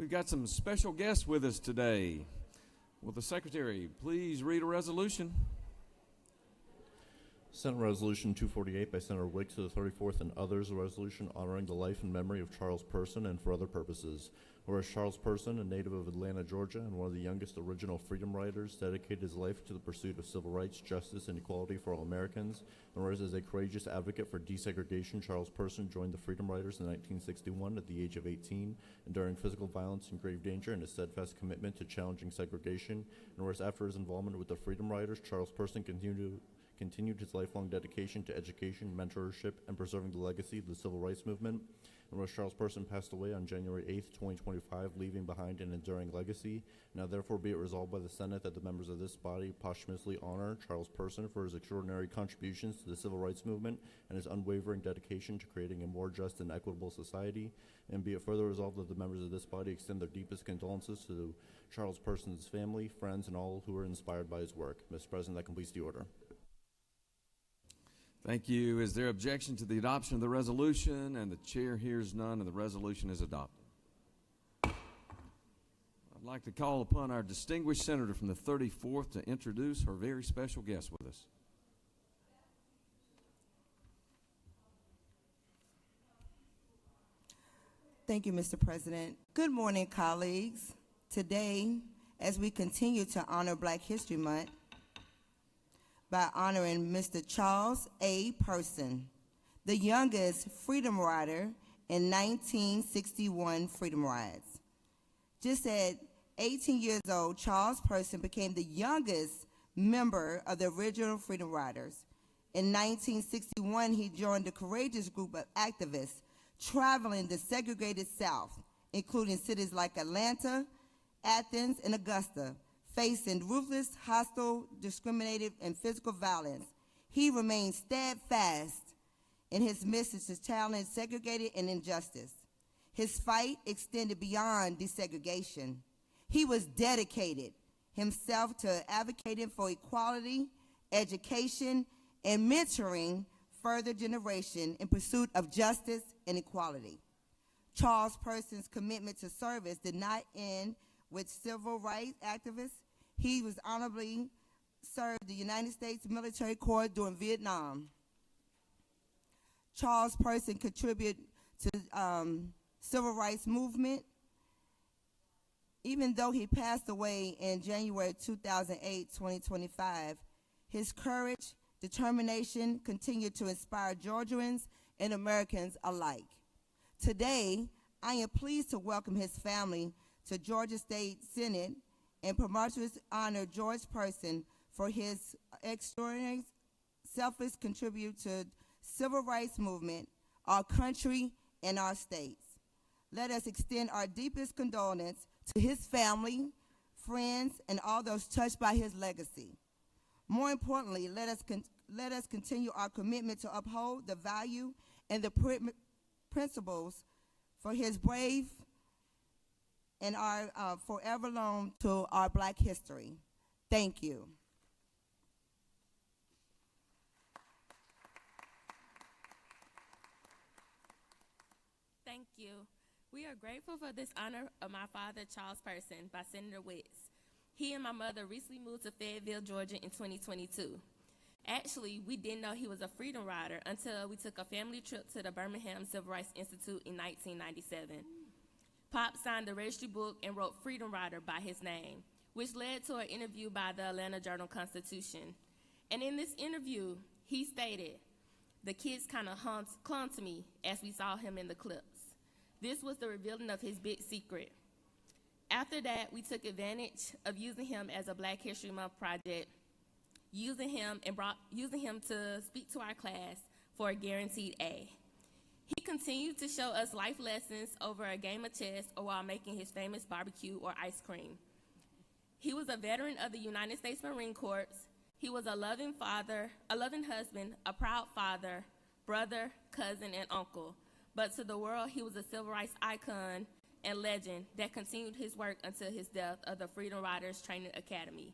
we've got some special guests with us today. Will the Secretary please read a resolution? Senate Resolution 248 by Senator Wicks to the 34th and others, a resolution honoring the life and memory of Charles Person and for other purposes. Whereas Charles Person, a native of Atlanta, Georgia, and one of the youngest original freedom riders, dedicated his life to the pursuit of civil rights, justice, and equality for all Americans. And whereas as a courageous advocate for desegregation, Charles Person joined the Freedom Riders in 1961 at the age of 18, enduring physical violence and grave danger and a steadfast commitment to challenging segregation. And whereas after his involvement with the Freedom Riders, Charles Person continued his lifelong dedication to education, mentorship, and preserving the legacy of the civil rights movement. And whereas Charles Person passed away on January 8th, 2025, leaving behind an enduring legacy. Now therefore be it resolved by the Senate that the members of this body posthumously honor Charles Person for his extraordinary contributions to the civil rights movement and his unwavering dedication to creating a more just and equitable society. And be it further resolved that the members of this body extend their deepest condolences to Charles Person's family, friends, and all who were inspired by his work. Mr. President, that completes the order. Thank you. Is there objection to the adoption of the resolution? And the chair hears none, and the resolution is adopted. I'd like to call upon our distinguished senator from the 34th to introduce her very special guest with us. Thank you, Mr. President. Good morning, colleagues. Today, as we continue to honor Black History Month, by honoring Mr. Charles A. Person, the youngest freedom rider in 1961 Freedom Rides. Just at 18 years old, Charles Person became the youngest member of the original Freedom Riders. In 1961, he joined a courageous group of activists traveling the segregated South, including cities like Atlanta, Athens, and Augusta, facing ruthless, hostile, discriminative, and physical violence. He remained steadfast in his message to challenge segregated and injustice. His fight extended beyond desegregation. He was dedicated himself to advocating for equality, education, and mentoring further generation in pursuit of justice and equality. Charles Person's commitment to service did not end with civil rights activists. He was honorably served the United States Military Corps during Vietnam. Charles Person contributed to the civil rights movement. Even though he passed away in January 2008, 2025, his courage, determination continued to inspire Georgians and Americans alike. Today, I am pleased to welcome his family to Georgia State Senate and promotions honor George Person for his extraordinary selfless contribute to civil rights movement, our country, and our states. Let us extend our deepest condolence to his family, friends, and all those touched by his legacy. More importantly, let us continue our commitment to uphold the value and the principles for his brave and our forever loan to our Black history. Thank you. Thank you. We are grateful for this honor of my father, Charles Person, by Senator Wicks. He and my mother recently moved to Fayetteville, Georgia in 2022. Actually, we didn't know he was a freedom rider until we took a family trip to the Birmingham Civil Rights Institute in 1997. Pop signed the registry book and wrote Freedom Rider by his name, which led to an interview by the Atlanta Journal-Constitution. And in this interview, he stated, "The kids kind of clung to me as we saw him in the clips." This was the revealing of his big secret. After that, we took advantage of using him as a Black History Month project, using him to speak to our class for a guaranteed A. He continued to show us life lessons over a game of chess or while making his famous barbecue or ice cream. He was a veteran of the United States Marine Corps. He was a loving father, a loving husband, a proud father, brother, cousin, and uncle. But to the world, he was a civil rights icon and legend that continued his work until his death of the Freedom Riders Training Academy,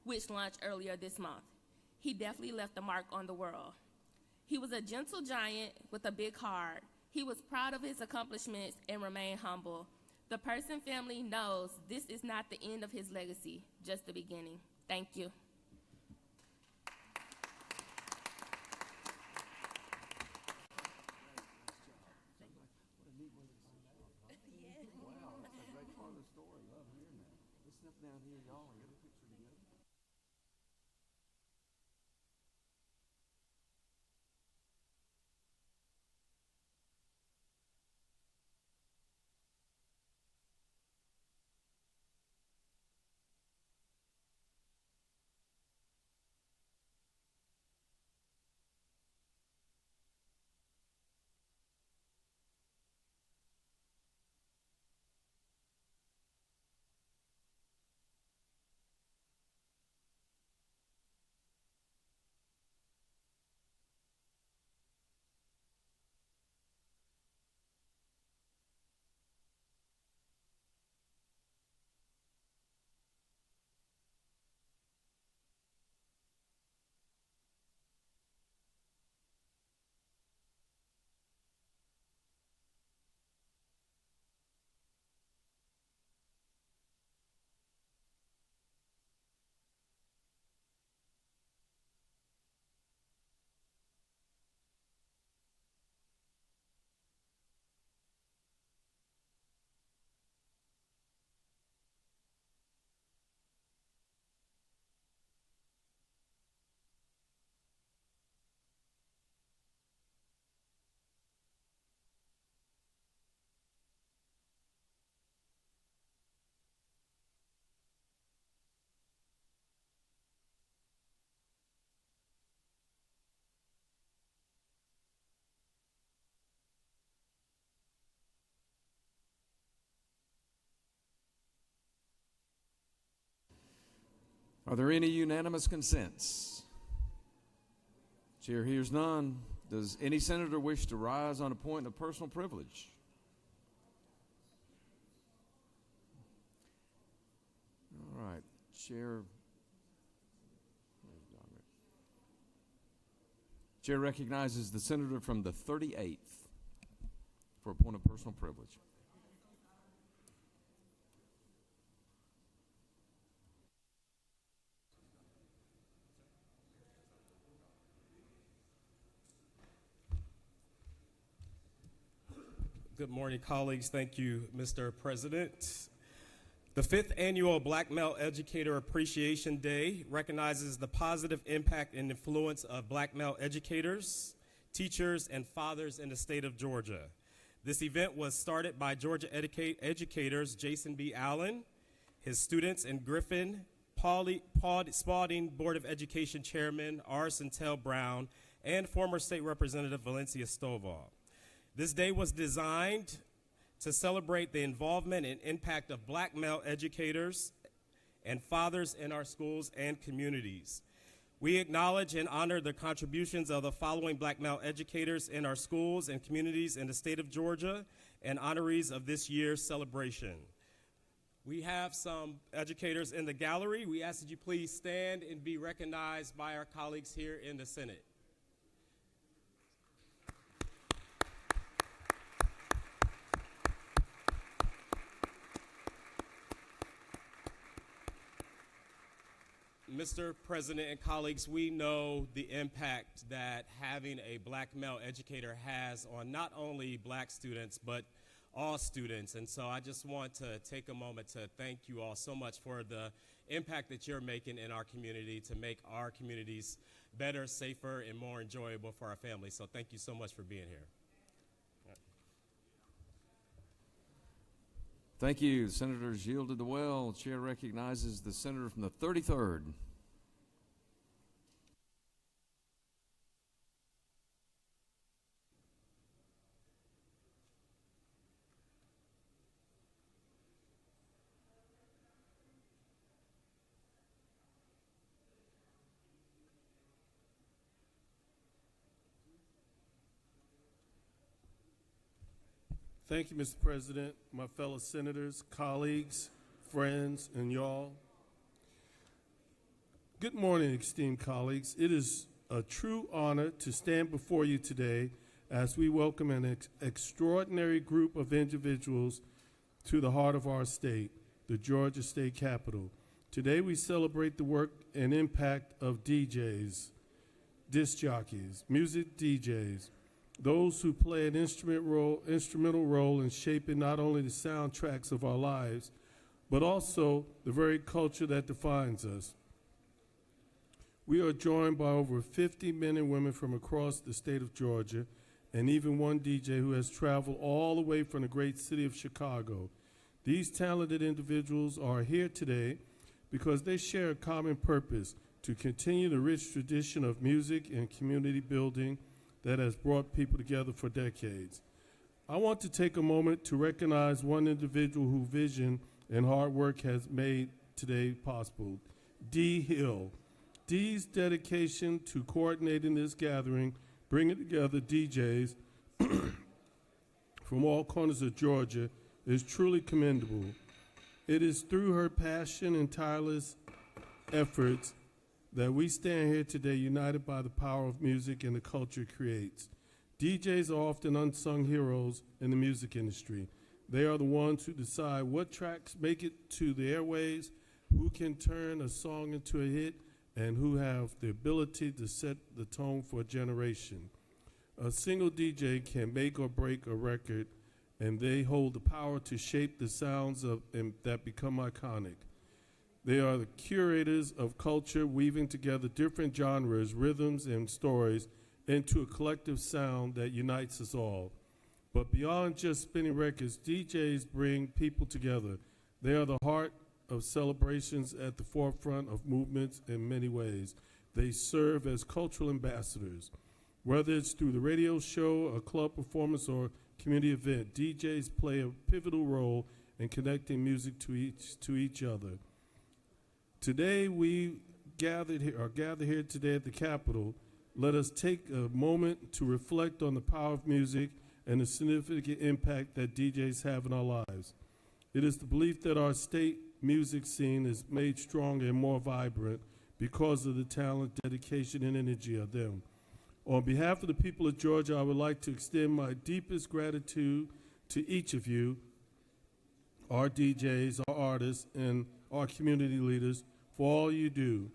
which launched earlier this month. He definitely left a mark on the world. He was a gentle giant with a big heart. He was proud of his accomplishments and remained humble. The Person family knows this is not the end of his legacy, just the beginning. Thank you. Are there any unanimous consents? Chair hears none. Does any senator wish to rise on a point of personal privilege? All right, Chair recognizes the senator from the 38th for a point of personal privilege. Good morning, colleagues. Thank you, Mr. President. The 5th Annual Black Male Educator Appreciation Day recognizes the positive impact and influence of black male educators, teachers, and fathers in the state of Georgia. This event was started by Georgia educators Jason B. Allen, his students, and Griffin Spalding Board of Education Chairman R. Centel Brown, and former State Representative Valencia Stovall. This day was designed to celebrate the involvement and impact of black male educators and fathers in our schools and communities. We acknowledge and honor the contributions of the following black male educators in our schools and communities in the state of Georgia and honorees of this year's celebration. We have some educators in the gallery. We ask that you please stand and be recognized by our colleagues here in the Senate. Mr. President and colleagues, we know the impact that having a black male educator has on not only black students, but all students. And so I just want to take a moment to thank you all so much for the impact that you're making in our community to make our communities better, safer, and more enjoyable for our families. So thank you so much for being here. Thank you. Senators yielded the well. Chair recognizes the senator from the 33rd. Thank you, Mr. President, my fellow senators, colleagues, friends, and y'all. Good morning, esteemed colleagues. It is a true honor to stand before you today as we welcome an extraordinary group of individuals to the heart of our state, the Georgia State Capitol. Today we celebrate the work and impact of DJs, disc jockeys, music DJs, those who play an instrumental role in shaping not only the soundtracks of our lives, but also the very culture that defines us. We are joined by over 50 men and women from across the state of Georgia, and even one DJ who has traveled all the way from the great city of Chicago. These talented individuals are here today because they share a common purpose to continue the rich tradition of music and community building that has brought people together for decades. I want to take a moment to recognize one individual whose vision and hard work has made today possible, Dee Hill. Dee's dedication to coordinating this gathering, bringing together DJs from all corners of Georgia, is truly commendable. It is through her passion and tireless efforts that we stand here today united by the power of music and the culture it creates. DJs are often unsung heroes in the music industry. They are the ones who decide what tracks make it to the airwaves, who can turn a song into a hit, and who have the ability to set the tone for a generation. A single DJ can make or break a record, and they hold the power to shape the sounds that become iconic. They are the curators of culture, weaving together different genres, rhythms, and stories into a collective sound that unites us all. But beyond just spinning records, DJs bring people together. They are the heart of celebrations at the forefront of movements in many ways. They serve as cultural ambassadors. Whether it's through the radio show, a club performance, or community event, DJs play a pivotal role in connecting music to each other. Today we gathered here today at the Capitol. Let us take a moment to reflect on the power of music and the significant impact that DJs have in our lives. It is the belief that our state music scene is made stronger and more vibrant because of the talent, dedication, and energy of them. On behalf of the people of Georgia, I would like to extend my deepest gratitude to each of you, our DJs, our artists, and our community leaders for all you do.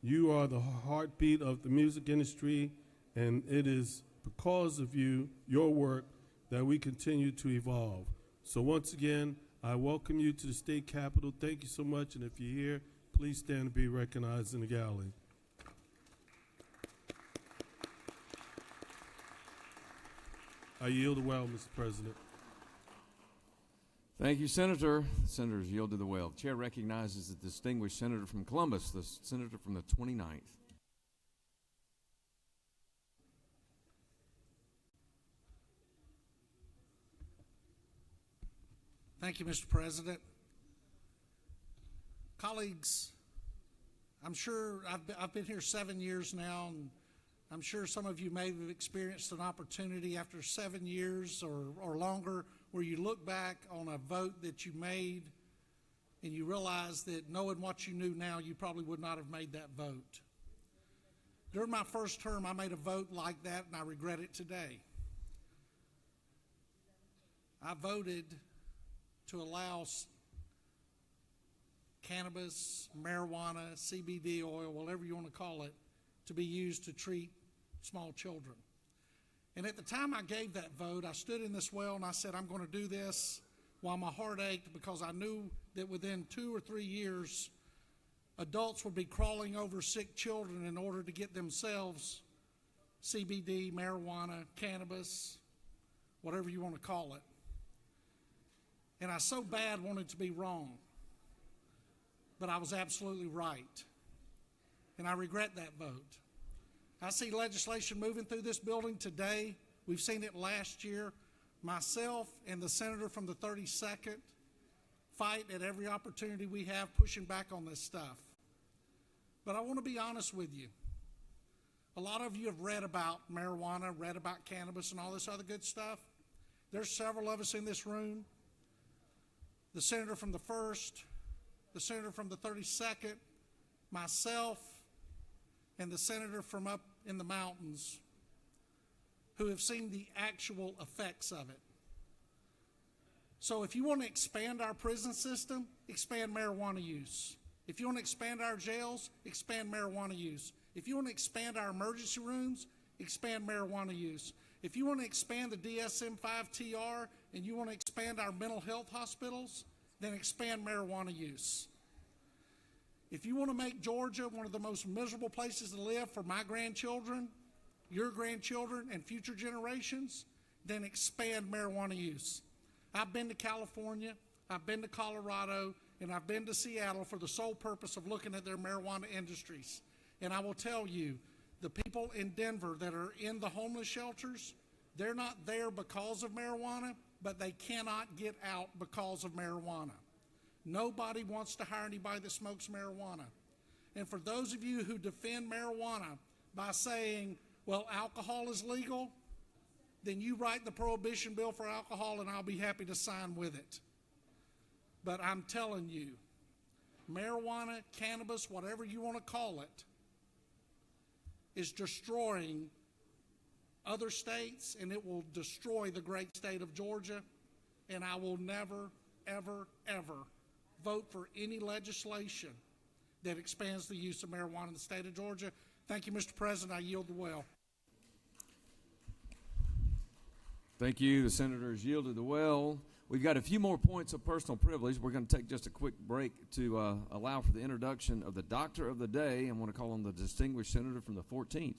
You are the heartbeat of the music industry, and it is because of you, your work, that we continue to evolve. So once again, I welcome you to the state capitol. Thank you so much, and if you're here, please stand to be recognized in the gallery. I yield the well, Mr. President. Thank you, Senator. Senators yield to the well. The chair recognizes the distinguished senator from Columbus, the senator from the 29th. Thank you, Mr. President. Colleagues, I'm sure I've been here 7 years now, and I'm sure some of you may have experienced an opportunity after 7 years or longer where you look back on a vote that you made and you realize that knowing what you knew now, you probably would not have made that vote. During my first term, I made a vote like that, and I regret it today. I voted to allow cannabis, marijuana, CBD oil, whatever you want to call it, to be used to treat small children. And at the time I gave that vote, I stood in this well and I said, I'm going to do this while my heart ached, because I knew that within 2 or 3 years, adults would be crawling over sick children in order to get themselves CBD, marijuana, cannabis, whatever you want to call it. And I so bad wanted to be wrong, but I was absolutely right. And I regret that vote. I see legislation moving through this building today. We've seen it last year. Myself and the senator from the 32nd fight at every opportunity we have, pushing back on this stuff. But I want to be honest with you. A lot of you have read about marijuana, read about cannabis, and all this other good stuff. There's several of us in this room. The senator from the 1st, the senator from the 32nd, myself, and the senator from up in the mountains who have seen the actual effects of it. So if you want to expand our prison system, expand marijuana use. If you want to expand our jails, expand marijuana use. If you want to expand our emergency rooms, expand marijuana use. If you want to expand the DSM-5 TR and you want to expand our mental health hospitals, then expand marijuana use. If you want to make Georgia one of the most miserable places to live for my grandchildren, your grandchildren, and future generations, then expand marijuana use. I've been to California, I've been to Colorado, and I've been to Seattle for the sole purpose of looking at their marijuana industries. And I will tell you, the people in Denver that are in the homeless shelters, they're not there because of marijuana, but they cannot get out because of marijuana. Nobody wants to hire anybody that smokes marijuana. And for those of you who defend marijuana by saying, well, alcohol is legal, then you write the prohibition bill for alcohol and I'll be happy to sign with it. But I'm telling you, marijuana, cannabis, whatever you want to call it, is destroying other states, and it will destroy the great state of Georgia. And I will never, ever, ever vote for any legislation that expands the use of marijuana in the state of Georgia. Thank you, Mr. President. I yield the well. Thank you. The senator has yielded the well. We've got a few more points of personal privilege. We're going to take just a quick break to allow for the introduction of the Doctor of the Day. I want to call on the distinguished senator from the 14th.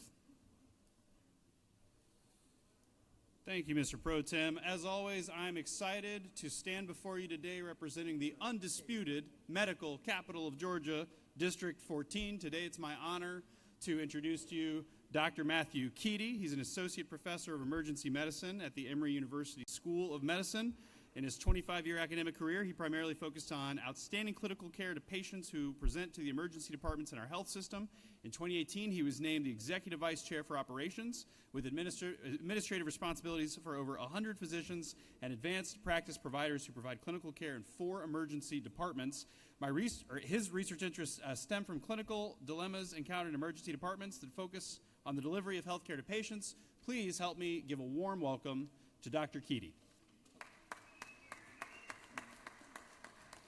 Thank you, Mr. Pro Tem. As always, I'm excited to stand before you today representing the undisputed medical capital of Georgia, District 14. Today it's my honor to introduce to you Dr. Matthew Keaty. He's an associate professor of emergency medicine at the Emory University School of Medicine. In his 25-year academic career, he primarily focused on outstanding clinical care to patients who present to the emergency departments in our health system. In 2018, he was named the Executive Vice Chair for Operations with administrative responsibilities for over 100 physicians and advanced practice providers who provide clinical care in 4 emergency departments. His research interests stem from clinical dilemmas encountered in emergency departments that focus on the delivery of health care to patients. Please help me give a warm welcome to Dr. Keaty.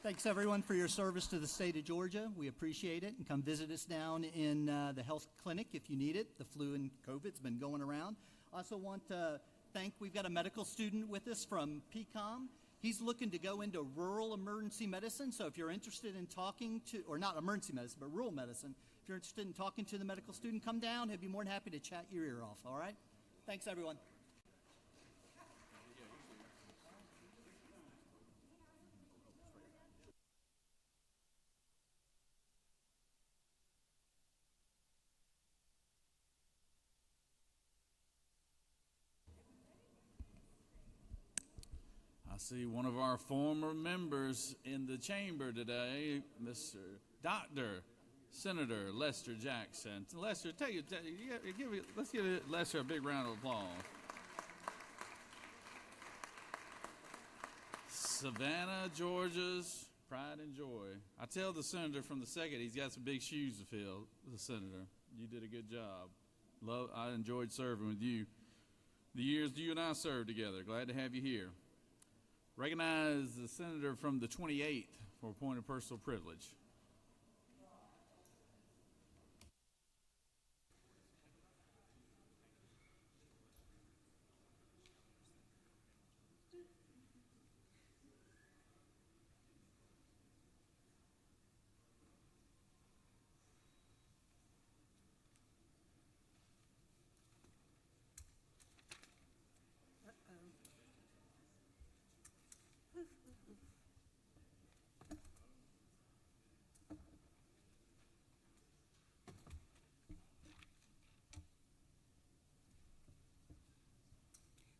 Thanks, everyone, for your service to the state of Georgia. We appreciate it. And come visit us down in the health clinic if you need it. The flu and COVID's been going around. Also want to thank, we've got a medical student with us from PCOM. He's looking to go into rural emergency medicine. So if you're interested in talking to, or not emergency medicine, but rural medicine, if you're interested in talking to the medical student, come down. He'll be more than happy to chat your ear off, all right? Thanks, everyone. I see one of our former members in the chamber today, Mr. Dr. Senator Lester Jackson. Lester, let's give Lester a big round of applause. Savannah, Georgia's pride and joy. I tell the senator from the second he's got some big shoes to fill. The senator, you did a good job. I enjoyed serving with you. The years you and I served together. Glad to have you here. Recognize the senator from the 28th for a point of personal privilege.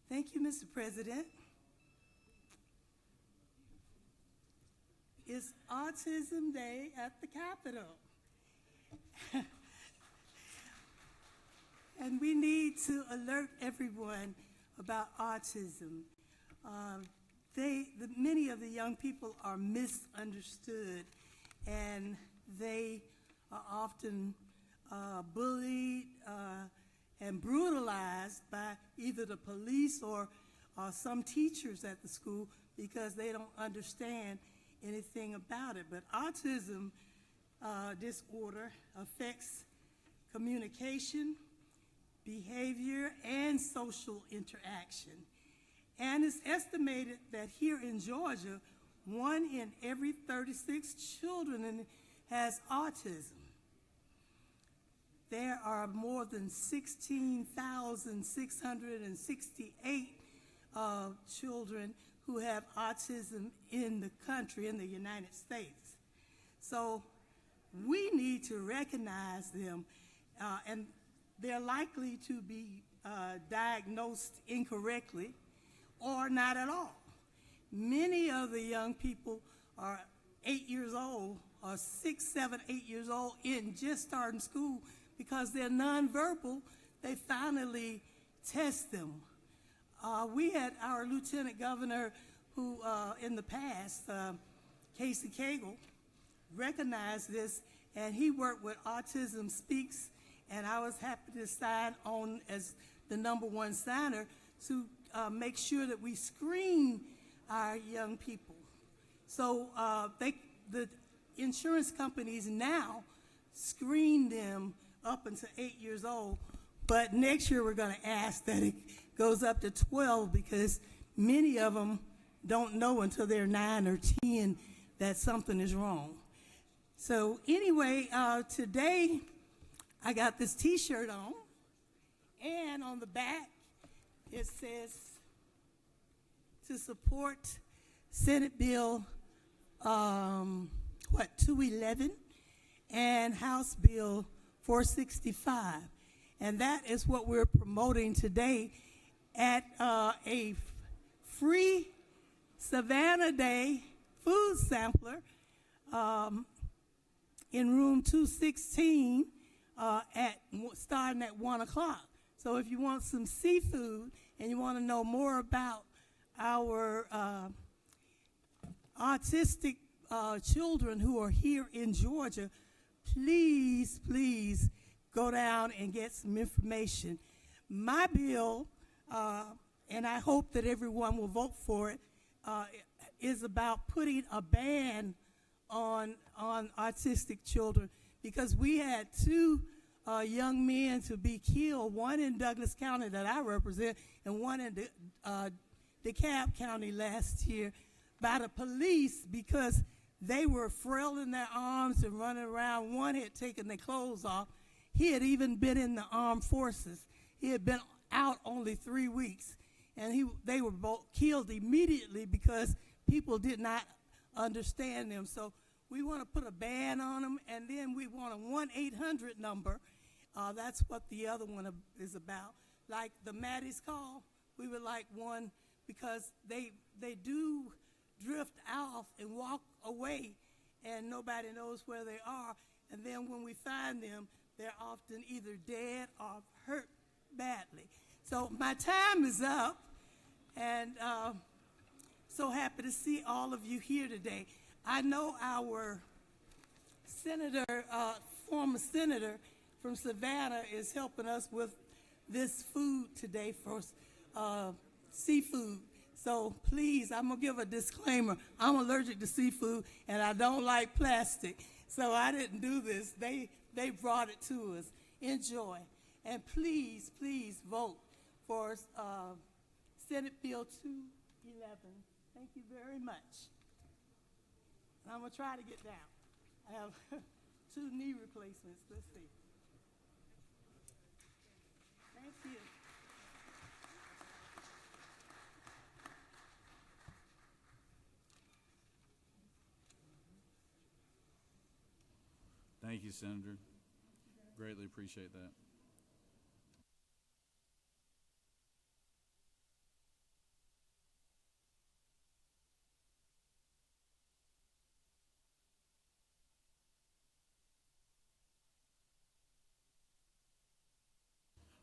Thank you, Mr. President. It's Autism Day at the Capitol. And we need to alert everyone about autism. Many of the young people are misunderstood, and they are often bullied and brutalized by either the police or some teachers at the school because they don't understand anything about it. But autism disorder affects communication, behavior, and social interaction. And it's estimated that here in Georgia, 1 in every 36 children has autism. There are more than 16,668 children who have autism in the country, in the United States. So we need to recognize them, and they're likely to be diagnosed incorrectly or not at all. Many of the young people are 8 years old, or 6, 7, 8 years old, and just starting school because they're nonverbal. They finally test them. We had our lieutenant governor who, in the past, Casey Cagle, recognized this, and he worked with Autism Speaks, and I was happy to sign on as the #1 signer to make sure that we screen our young people. So the insurance companies now screen them up until 8 years old, but next year we're going to ask that it goes up to 12 because many of them don't know until they're 9 or 10 that something is wrong. So anyway, today I got this T-shirt on, and on the back it says to support Senate Bill 211 and House Bill 465. And that is what we're promoting today at a free Savannah Day food sampler in room 216 starting at 1 o'clock. So if you want some seafood and you want to know more about our autistic children who are here in Georgia, please, please go down and get some information. My bill, and I hope that everyone will vote for it, is about putting a ban on autistic children, because we had 2 young men to be killed, one in Douglas County that I represent and one in DeKalb County last year, by the police because they were frailing their arms and running around. One had taken their clothes off. He had even been in the armed forces. He had been out only 3 weeks, and they were both killed immediately because people did not understand them. So we want to put a ban on them, and then we want a 1-800 number. That's what the other one is about. Like the Maddie's call, we would like one because they do drift off and walk away, and nobody knows where they are. And then when we find them, they're often either dead or hurt badly. So my time is up, and so happy to see all of you here today. I know our senator, former senator from Savannah, is helping us with this food today for seafood. So please, I'm going to give a disclaimer. I'm allergic to seafood, and I don't like plastic. So I didn't do this. They brought it to us. Enjoy. And please, please vote for Senate Bill 211. Thank you very much. And I'm going to try to get down. I have 2 knee replacements. Let's see. Thank you. Thank you, Senator. Greatly appreciate that.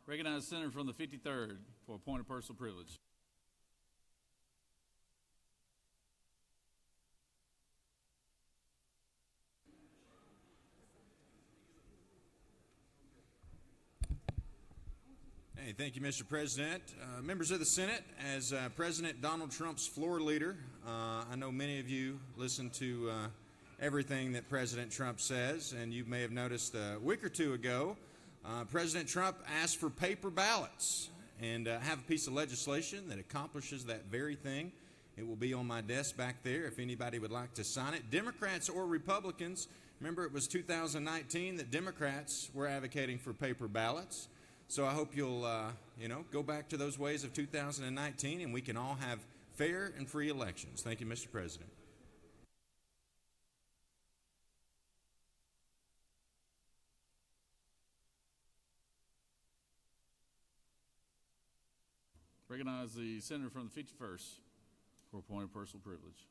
Recognize the Senator from the 53rd for a point of personal privilege. Hey, thank you, Mr. President. Members of the Senate, as President Donald Trump's floor leader, I know many of you listen to everything that President Trump says, and you may have noticed a week or two ago, President Trump asked for paper ballots, and have a piece of legislation that accomplishes that very thing. It will be on my desk back there if anybody would like to sign it. Democrats or Republicans, remember it was 2019 that Democrats were advocating for paper ballots. So I hope you'll, go back to those ways of 2019 and we can all have fair and free elections. Thank you, Mr. President. Recognize the senator from the 51st for a point of personal privilege.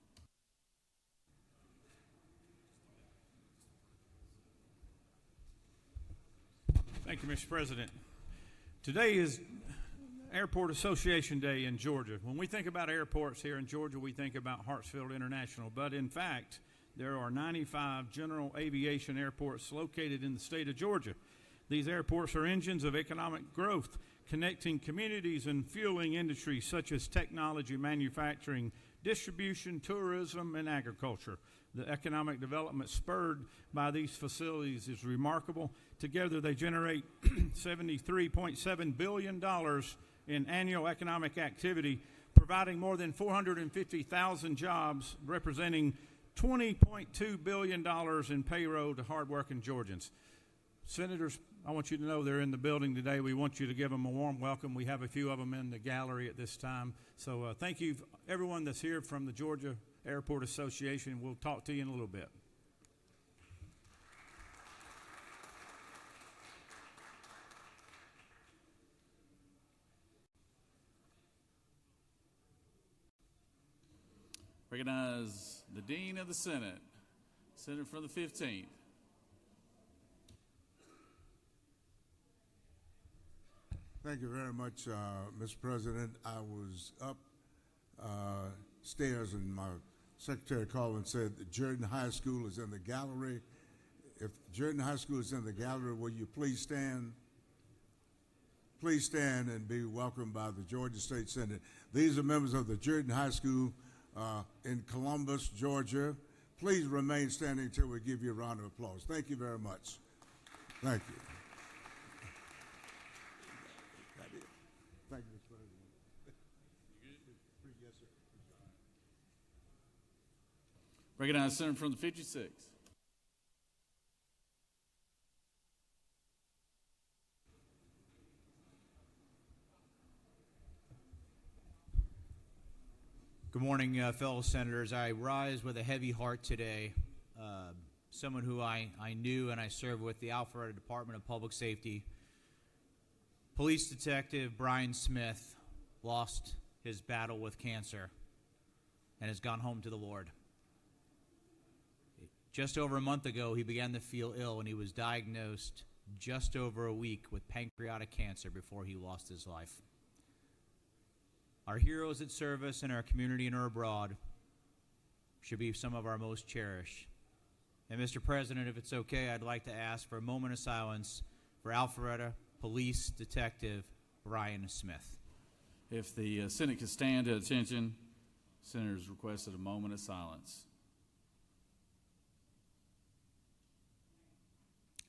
Thank you, Mr. President. Today is Airport Association Day in Georgia. When we think about airports here in Georgia, we think about Hartsfield International. But in fact, there are 95 general aviation airports located in the state of Georgia. These airports are engines of economic growth, connecting communities and fueling industries such as technology, manufacturing, distribution, tourism, and agriculture. The economic development spurred by these facilities is remarkable. Together, they generate $73.7 billion in annual economic activity, providing more than 450,000 jobs, representing $20.2 billion in payroll to hardworking Georgians. Senators, I want you to know they're in the building today. We want you to give them a warm welcome. We have a few of them in the gallery at this time. So thank you, everyone that's here from the Georgia Airport Association. We'll talk to you in a little bit. Recognize the Dean of the Senate, Senator from the 15th. Thank you very much, Mr. President. I was upstairs and my secretary called and said that Jordan High School is in the gallery. If Jordan High School is in the gallery, will you please stand? Please stand and be welcomed by the Georgia State Senate. These are members of the Jordan High School in Columbus, Georgia. Please remain standing until we give you a round of applause. Thank you very much. Thank you. Thank you, Mr. President. Yes, sir. Recognize the senator from the 56th. Good morning, fellow senators. I rise with a heavy heart today. Someone who I knew and I served with, the Alpharetta Department of Public Safety. Police Detective Brian Smith lost his battle with cancer and has gone home to the Lord. Just over a month ago, he began to feel ill, and he was diagnosed just over a week with pancreatic cancer before he lost his life. Our heroes that serve us in our community and or abroad should be some of our most cherished. And Mr. President, if it's okay, I'd like to ask for a moment of silence for Alpharetta Police Detective Brian Smith. If the Senate could stand at attention, senators requested a moment of silence.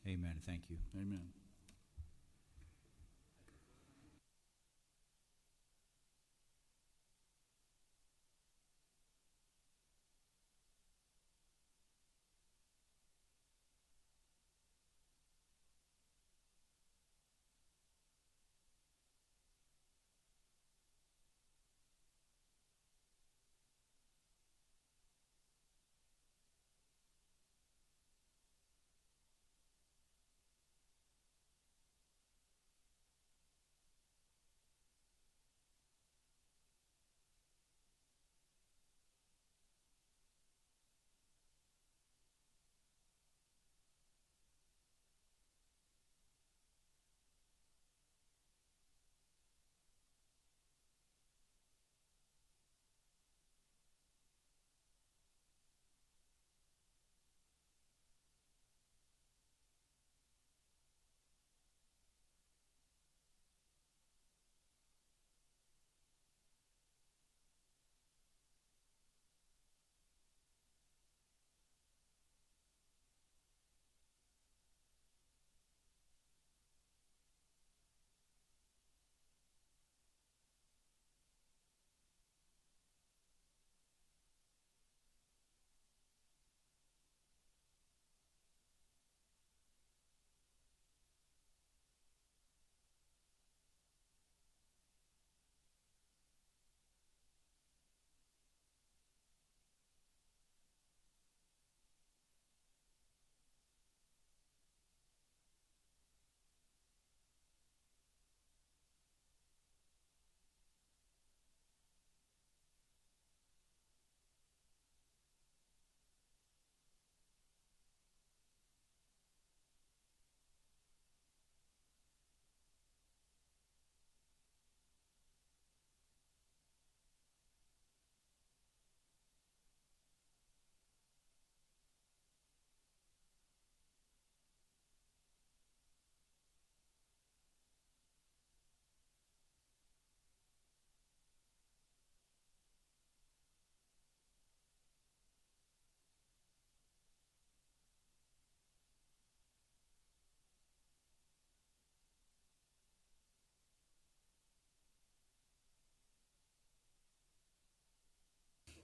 Amen. Thank you. Amen.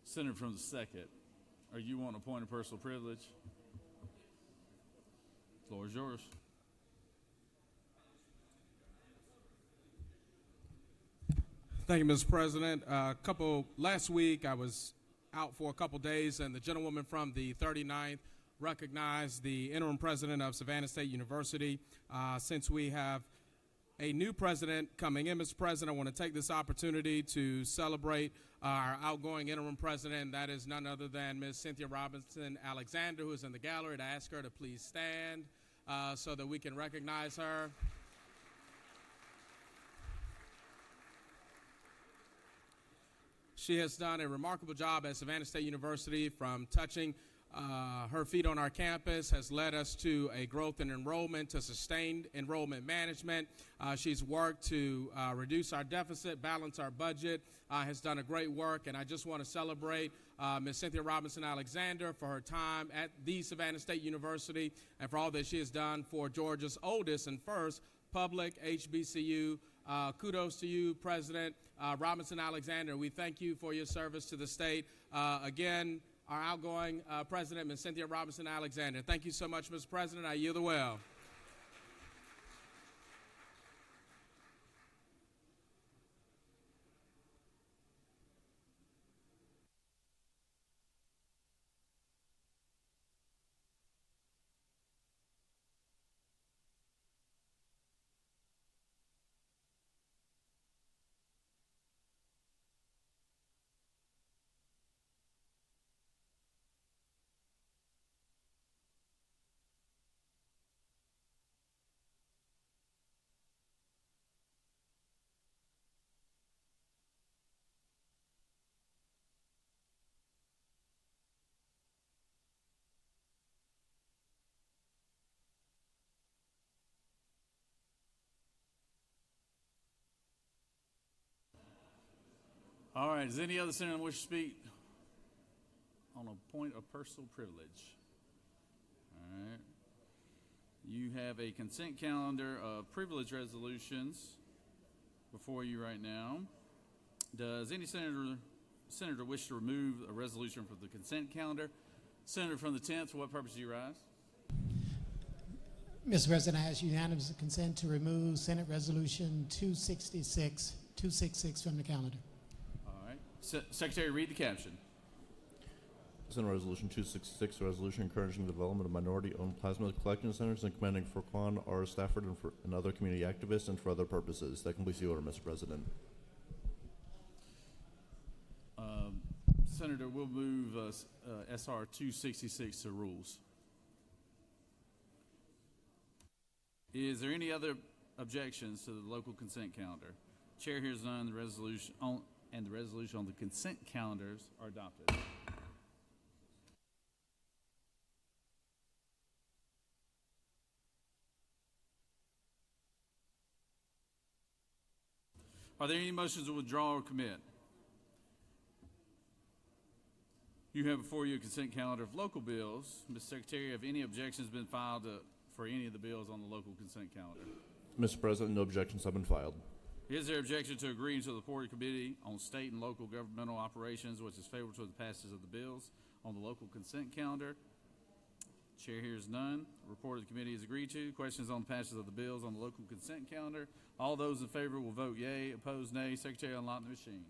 Senator from the 2nd, are you wanting a point of personal privilege? Floor is yours. Thank you, Mr. President. Last week I was out for a couple days, and the gentlewoman from the 39th recognized the interim president of Savannah State University. Since we have a new president coming in, Mr. President, I want to take this opportunity to celebrate our outgoing interim president, and that is none other than Ms. Cynthia Robinson Alexander, who is in the gallery. To ask her to please stand so that we can recognize her. She has done a remarkable job at Savannah State University, from touching her feet on our campus, has led us to a growth in enrollment, to sustained enrollment management. She's worked to reduce our deficit, balance our budget, has done a great work, and I just want to celebrate Ms. Cynthia Robinson Alexander for her time at the Savannah State University and for all that she has done for Georgia's oldest and first public HBCU. Kudos to you, President Robinson Alexander. We thank you for your service to the state. Again, our outgoing president, Ms. Cynthia Robinson Alexander. Thank you so much, Mr. President. I yield the well. All right, does any other senator wish to speak on a point of personal privilege? All right. You have a consent calendar of privilege resolutions before you right now. Does any senator wish to remove a resolution from the consent calendar? Senator from the 10th, for what purpose do you rise? Mr. President, I ask unanimous consent to remove Senate Resolution 266 from the calendar. Secretary, read the caption. Senate Resolution 266, a resolution encouraging the development of minority-owned plasma collection centers and commending Furquan R. Stafford and other community activists and for other purposes. That completes the order, Mr. President. Senator, we'll move SR 266 to rules. Is there any other objections to the local consent calendar? Chair hears none. The resolution on the consent calendars are adopted. Are there any motions to withdraw or commit? You have before you a consent calendar of local bills. Ms. Secretary, have any objections been filed for any of the bills on the local consent calendar? Mr. President, no objections have been filed. Is there objection to agreeing to the report of Committee on State and Local Governmental Operations, which is favorable to the passage of the bills on the local consent calendar? Chair hears none. The report of the committee is agreed to. Questions on the passage of the bills on the local consent calendar? All those in favor will vote yea. Opposed, nay. Secretary, unlock the machine.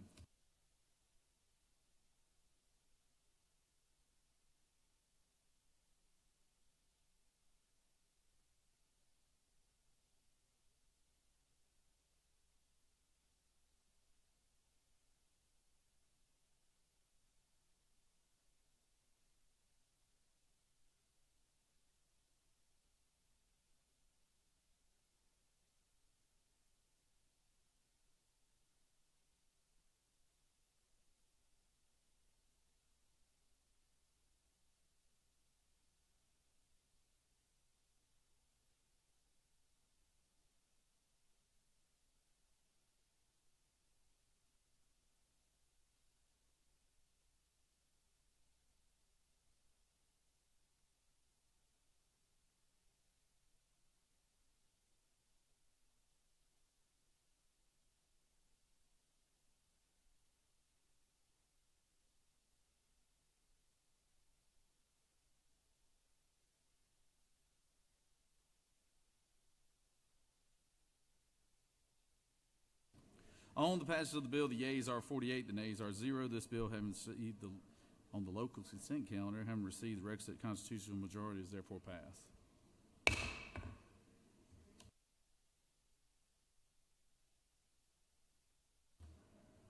On the passage of the bill, the yeas are 48, the nays are 0. This bill having received on the local consent calendar, having received the requisite constitutional majority, is therefore passed.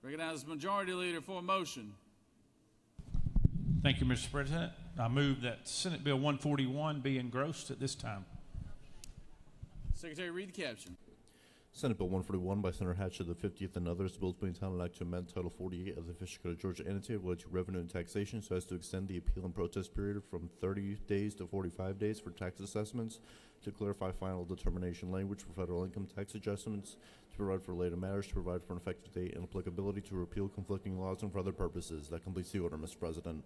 Recognize the Majority Leader for a motion. Thank you, Mr. President. I move that Senate Bill 141 be engrossed at this time. Secretary, read the caption. Senate Bill 141 by Senator Hatch of the 50th and others, bills being titled Act to amend Title 48 of the Official Code of Georgia annotated related to revenue and taxation so as to extend the appeal and protest period from 30 days to 45 days for tax assessments, to clarify final determination language for federal income tax adjustments, to provide for related matters, to provide for an effective date and applicability, to repeal conflicting laws, and for other purposes. That completes the order, Mr. President.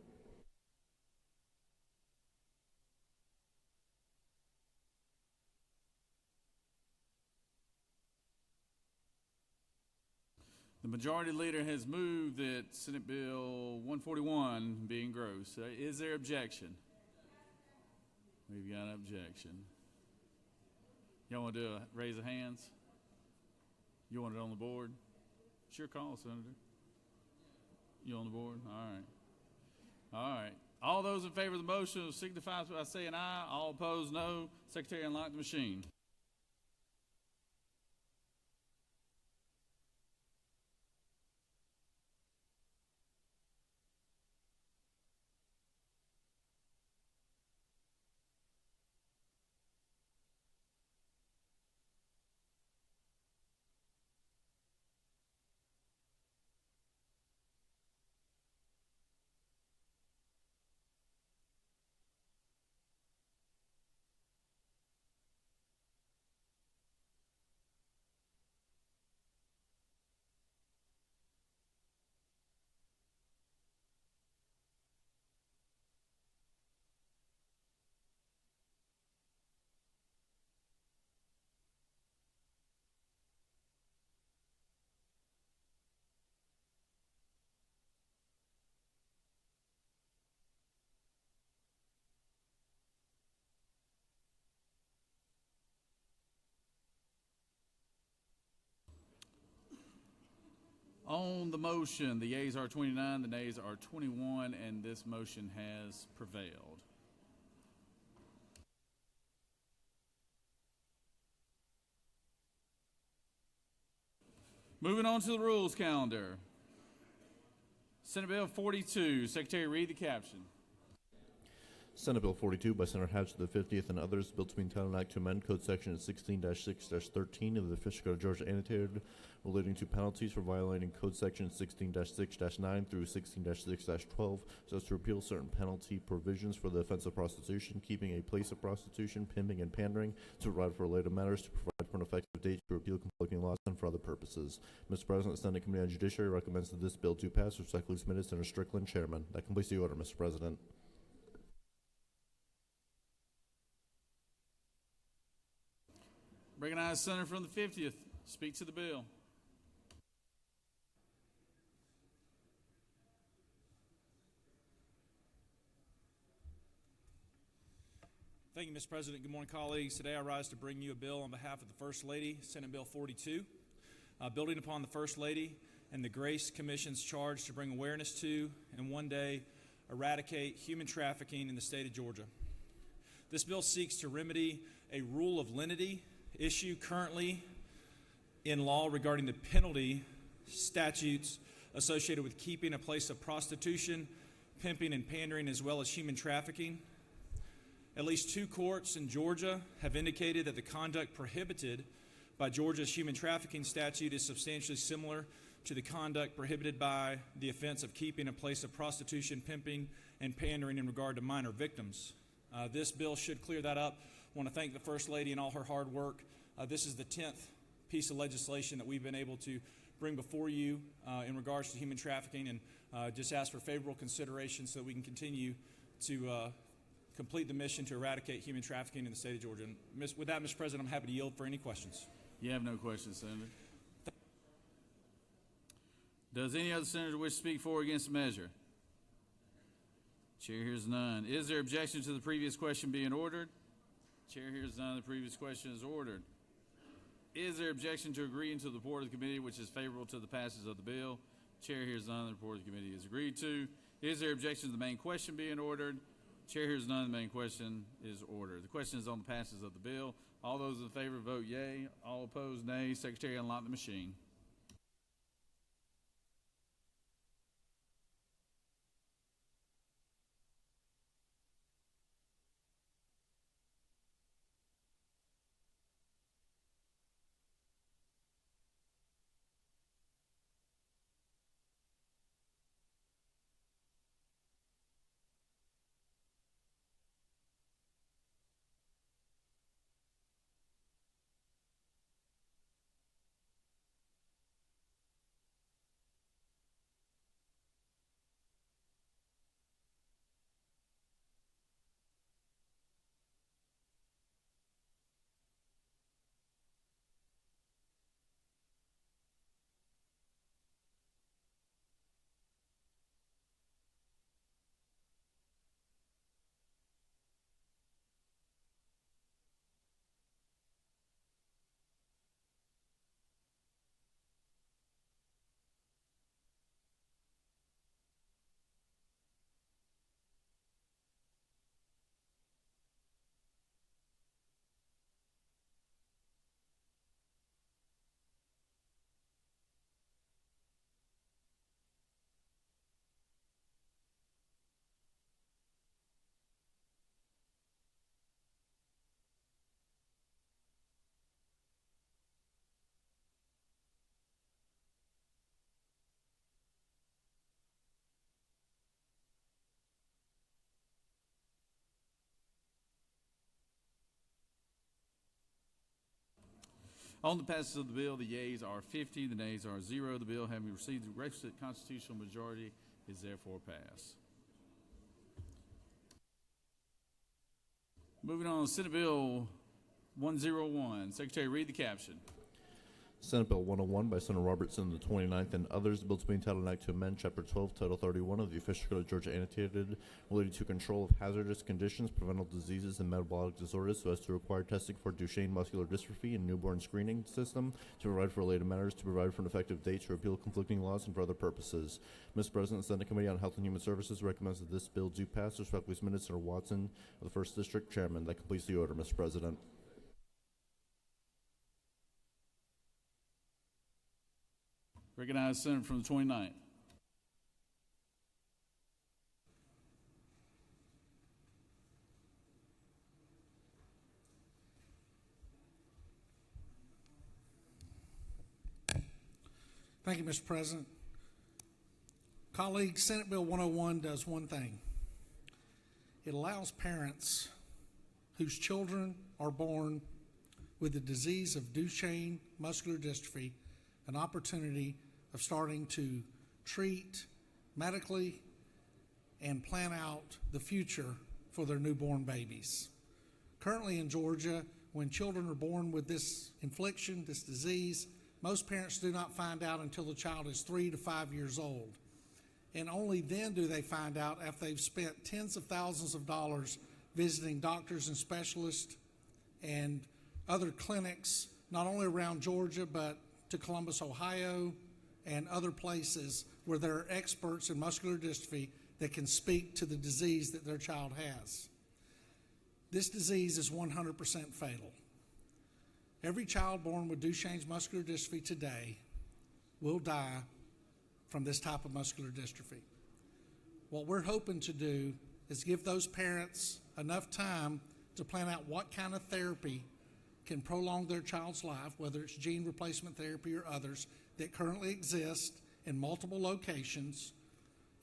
The Majority Leader has moved that Senate Bill 141 be engrossed. Is there objection? We've got an objection. Y'all want to do a raise of hands? You want it on the board? Sure call, Senator. You on the board? All right. All right. All those in favor of the motion will signify by saying aye. All opposed, no. Secretary, unlock the machine. On the motion, the yeas are 29, the nays are 21, and this motion has prevailed. Moving on to the rules calendar. Senate Bill 42. Secretary, read the caption. Senate Bill 42 by Senator Hatch of the 50th and others, bill to be entitled Act to amend Code Section 16-6-13 of the Official Code of Georgia annotated relating to penalties for violating Code Section 16-6-9 through 16-6-12 so as to repeal certain penalty provisions for the offense of prostitution, keeping a place of prostitution, pimping, and pandering, to provide for related matters, to provide for an effective date, to repeal conflicting laws, and for other purposes. Mr. President, the Senate Committee on Judiciary recommends that this bill do pass. Respectfully submitted, Senator Strickland, Chairman. That completes the order, Mr. President. Recognize the Senator from the 50th. Speak to the bill. Thank you, Mr. President. Good morning, colleagues. Today I rise to bring you a bill on behalf of the First Lady, Senate Bill 42, building upon the First Lady and the Grace Commission's charge to bring awareness to and one day eradicate human trafficking in the state of Georgia. This bill seeks to remedy a rule of lenity issue currently in law regarding the penalty statutes associated with keeping a place of prostitution, pimping, and pandering, as well as human trafficking. At least 2 courts in Georgia have indicated that the conduct prohibited by Georgia's human trafficking statute is substantially similar to the conduct prohibited by the offense of keeping a place of prostitution, pimping, and pandering in regard to minor victims. This bill should clear that up. I want to thank the First Lady and all her hard work. This is the 10th piece of legislation that we've been able to bring before you in regards to human trafficking, and just ask for favorable consideration so that we can continue to complete the mission to eradicate human trafficking in the state of Georgia. And with that, Mr. President, I'm happy to yield for any questions. You have no questions, Senator. Does any other senator wish to speak for or against the measure? Chair hears none. Is there objection to the previous question being ordered? Chair hears none. The previous question is ordered. Is there objection to agreeing to the report of the committee which is favorable to the passage of the bill? Chair hears none. The report of the committee is agreed to. Is there objection to the main question being ordered? Chair hears none. The main question is ordered. The question is on the passage of the bill. All those in favor vote yea. All opposed, nay. Secretary, unlock the machine. On the passage of the bill, the yeas are 50, the nays are 0. The bill, having received the requisite constitutional majority, is therefore passed. Moving on, Senate Bill 101. Secretary, read the caption. Senate Bill 101 by Senator Robertson, the 29th, and others. The bill to be entitled an act to amend Chapter 12, Title 31 of the Official Code of Georgia annotated related to control of hazardous conditions, preventable diseases, and metabolic disorders so as to require testing for Duchenne muscular dystrophy and newborn screening system, to provide for related matters, to provide for an effective date, to repeal conflicting laws, and for other purposes. Mr. President, the Senate Committee on Health and Human Services recommends that this bill do pass. Respectfully submitted, Senator Watson of the 1st District Chairman. That completes the order, Mr. President. Recognize the Senator from the 29th. Thank you, Mr. President. Colleagues, Senate Bill 101 does one thing. It allows parents whose children are born with the disease of Duchenne muscular dystrophy an opportunity of starting to treat medically and plan out the future for their newborn babies. Currently in Georgia, when children are born with this infliction, this disease, most parents do not find out until the child is 3 to 5 years old. And only then do they find out after they've spent tens of thousands of dollars visiting doctors and specialists and other clinics, not only around Georgia, but to Columbus, Ohio, and other places where there are experts in muscular dystrophy that can speak to the disease that their child has. This disease is 100% fatal. Every child born with Duchenne's muscular dystrophy today will die from this type of muscular dystrophy. What we're hoping to do is give those parents enough time to plan out what kind of therapy can prolong their child's life, whether it's gene replacement therapy or others that currently exist in multiple locations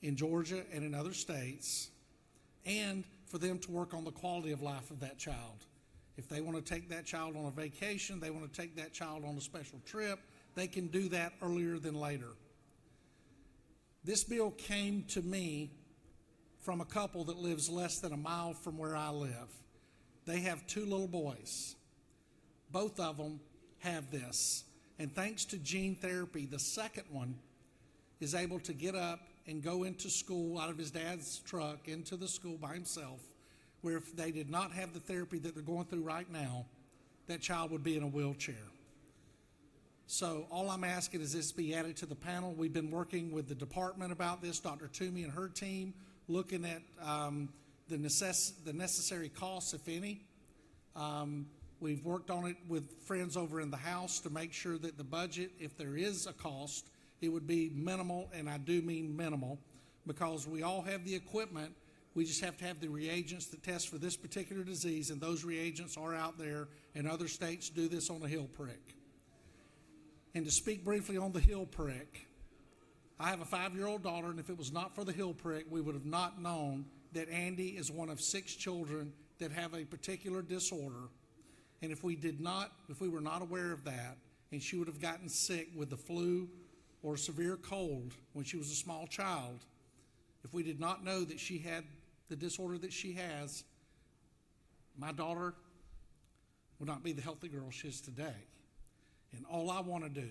in Georgia and in other states, and for them to work on the quality of life of that child. If they want to take that child on a vacation, they want to take that child on a special trip, they can do that earlier than later. This bill came to me from a couple that lives less than a mile from where I live. They have 2 little boys. Both of them have this. And thanks to gene therapy, the second one is able to get up and go into school out of his dad's truck into the school by himself, where if they did not have the therapy that they're going through right now, that child would be in a wheelchair. So all I'm asking is this be added to the panel. We've been working with the department about this, Dr. Toomey and her team, looking at the necessary costs, if any. We've worked on it with friends over in the House to make sure that the budget, if there is a cost, it would be minimal, and I do mean minimal, because we all have the equipment. We just have to have the reagents that test for this particular disease, and those reagents are out there, and other states do this on a hill prick. And to speak briefly on the hill prick, I have a 5-year-old daughter, and if it was not for the hill prick, we would have not known that Andy is one of 6 children that have a particular disorder. And if we were not aware of that, and she would have gotten sick with the flu or severe cold when she was a small child, if we did not know that she had the disorder that she has, my daughter would not be the healthy girl she is today. And all I want to do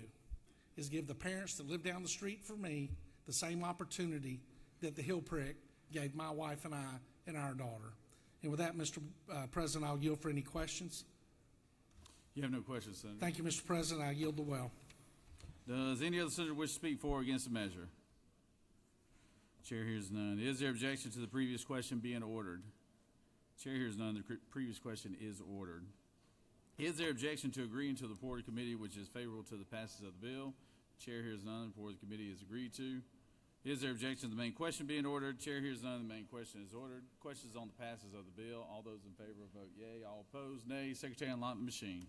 is give the parents that live down the street from me the same opportunity that the hill prick gave my wife and I and our daughter. And with that, Mr. President, I'll yield for any questions. You have no questions, Senator. Thank you, Mr. President. I yield the well. Does any other senator wish to speak for or against the measure? Chair hears none. Is there objection to the previous question being ordered? Chair hears none. The previous question is ordered. Is there objection to agreeing to the report of the committee which is favorable to the passage of the bill? Chair hears none. The report of the committee is agreed to. Is there objection to the main question being ordered? Chair hears none. The main question is ordered. Questions on the passage of the bill. All those in favor vote yea. All opposed, nay. Secretary, unlock the machine.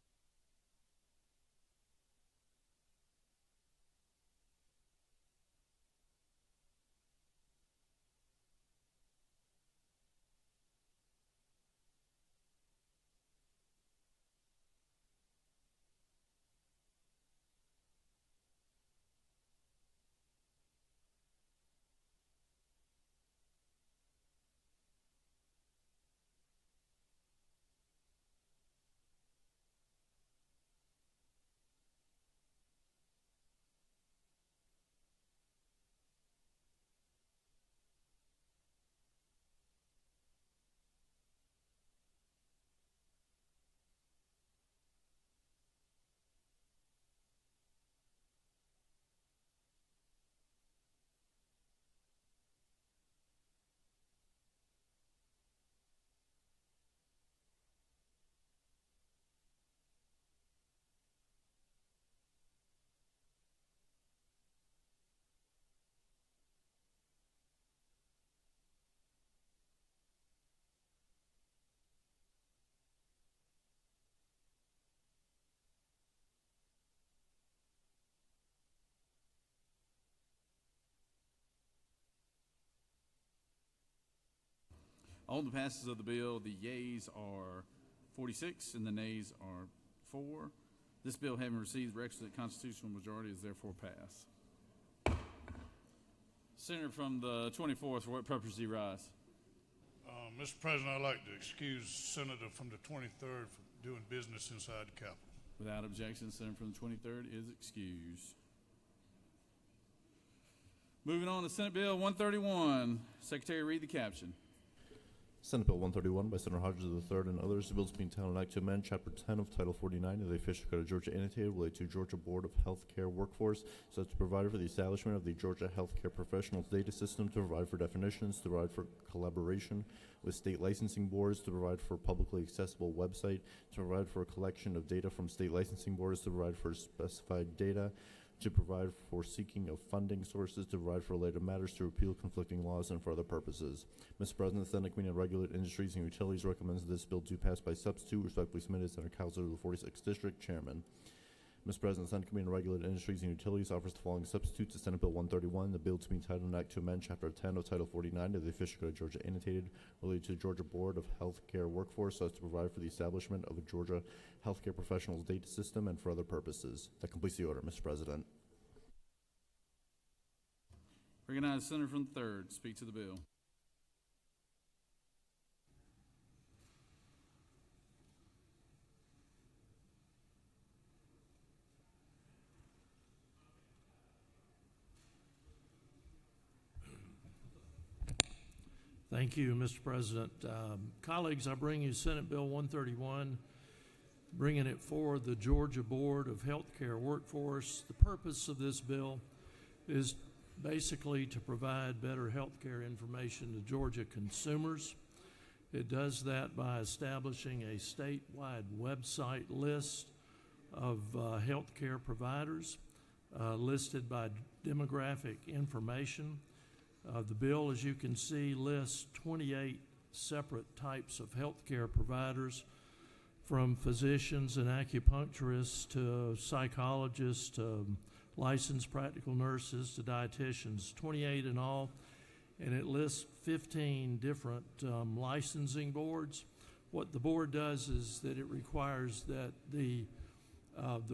On the passes of the bill, the yeas are 46 and the nays are 4. This bill, having received the requisite constitutional majority, is therefore passed. Senator from the 24th, for what purpose do you rise? Mr. President, I'd like to excuse Senator from the 23rd for doing business inside the Capitol. Without objection, Senator from the 23rd is excused. Moving on to Senate Bill 131. Secretary, read the caption. Senate Bill 131 by Senator Hodges III and others. The bill is being entitled an act to amend Chapter 10 of Title 49 of the Official Code of Georgia annotated related to Georgia Board of Health Care Workforce, so as to provide for the establishment of the Georgia Healthcare Professionals Data System, to provide for definitions, to provide for collaboration with state licensing boards, to provide for a publicly accessible website, to provide for a collection of data from state licensing boards, to provide for specified data, to provide for seeking of funding sources, to provide for related matters, to repeal conflicting laws, and for other purposes. Mr. President, the Senate Committee on Regulated Industries and Utilities recommends this bill to pass by substitute. Respectfully submitted, Senator Cowser of the 46th District, Chairman. Mr. President, the Senate Committee on Regulated Industries and Utilities offers the following substitute to Senate Bill 131. The bill to be entitled an act to amend Chapter 10 of Title 49 of the Official Code of Georgia annotated related to the Georgia Board of Health Care Workforce, so as to provide for the establishment of a Georgia Healthcare Professionals Data System and for other purposes. That completes the order, Mr. President. Recognize the Senator from the 3rd. Speak to the bill. Thank you, Mr. President. Colleagues, I bring you Senate Bill 131. bringing it forward, the Georgia Board of Healthcare Workforce. The purpose of this bill is basically to provide better healthcare information to Georgia consumers. It does that by establishing a statewide website list of healthcare providers listed by demographic information. The bill, as you can see, lists 28 separate types of healthcare providers, from physicians and acupuncturists to psychologists to licensed practical nurses to dietitians, 28 in all, and it lists 15 different licensing boards. What the board does is that it requires that the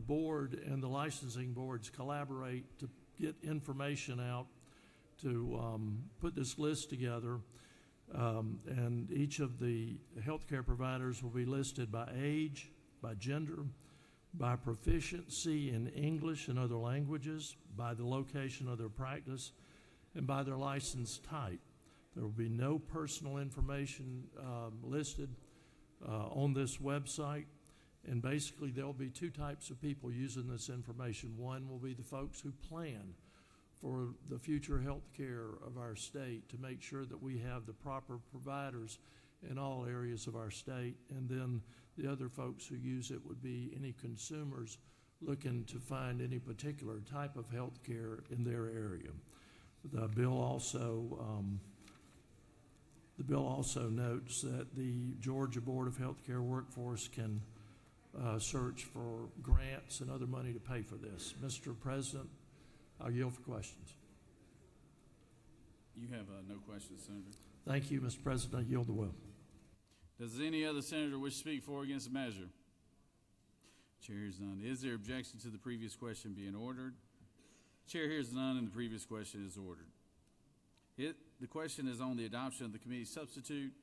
board and the licensing boards collaborate to get information out to put this list together. And each of the healthcare providers will be listed by age, by gender, by proficiency in English and other languages, by the location of their practice, and by their license type. There will be no personal information listed on this website. And basically, there will be two types of people using this information. One will be the folks who plan for the future health care of our state to make sure that we have the proper providers in all areas of our state. And then the other folks who use it would be any consumers looking to find any particular type of health care in their area. The bill also notes that the Georgia Board of Healthcare Workforce can search for grants and other money to pay for this. Mr. President, I'll yield for questions. You have no questions, Senator. Thank you, Mr. President. I yield the will. Does any other senator wish to speak for or against the measure? Chair hears none. Is there objection to the previous question being ordered? Chair hears none, and the previous question is ordered. The question is on the adoption of the committee substitute.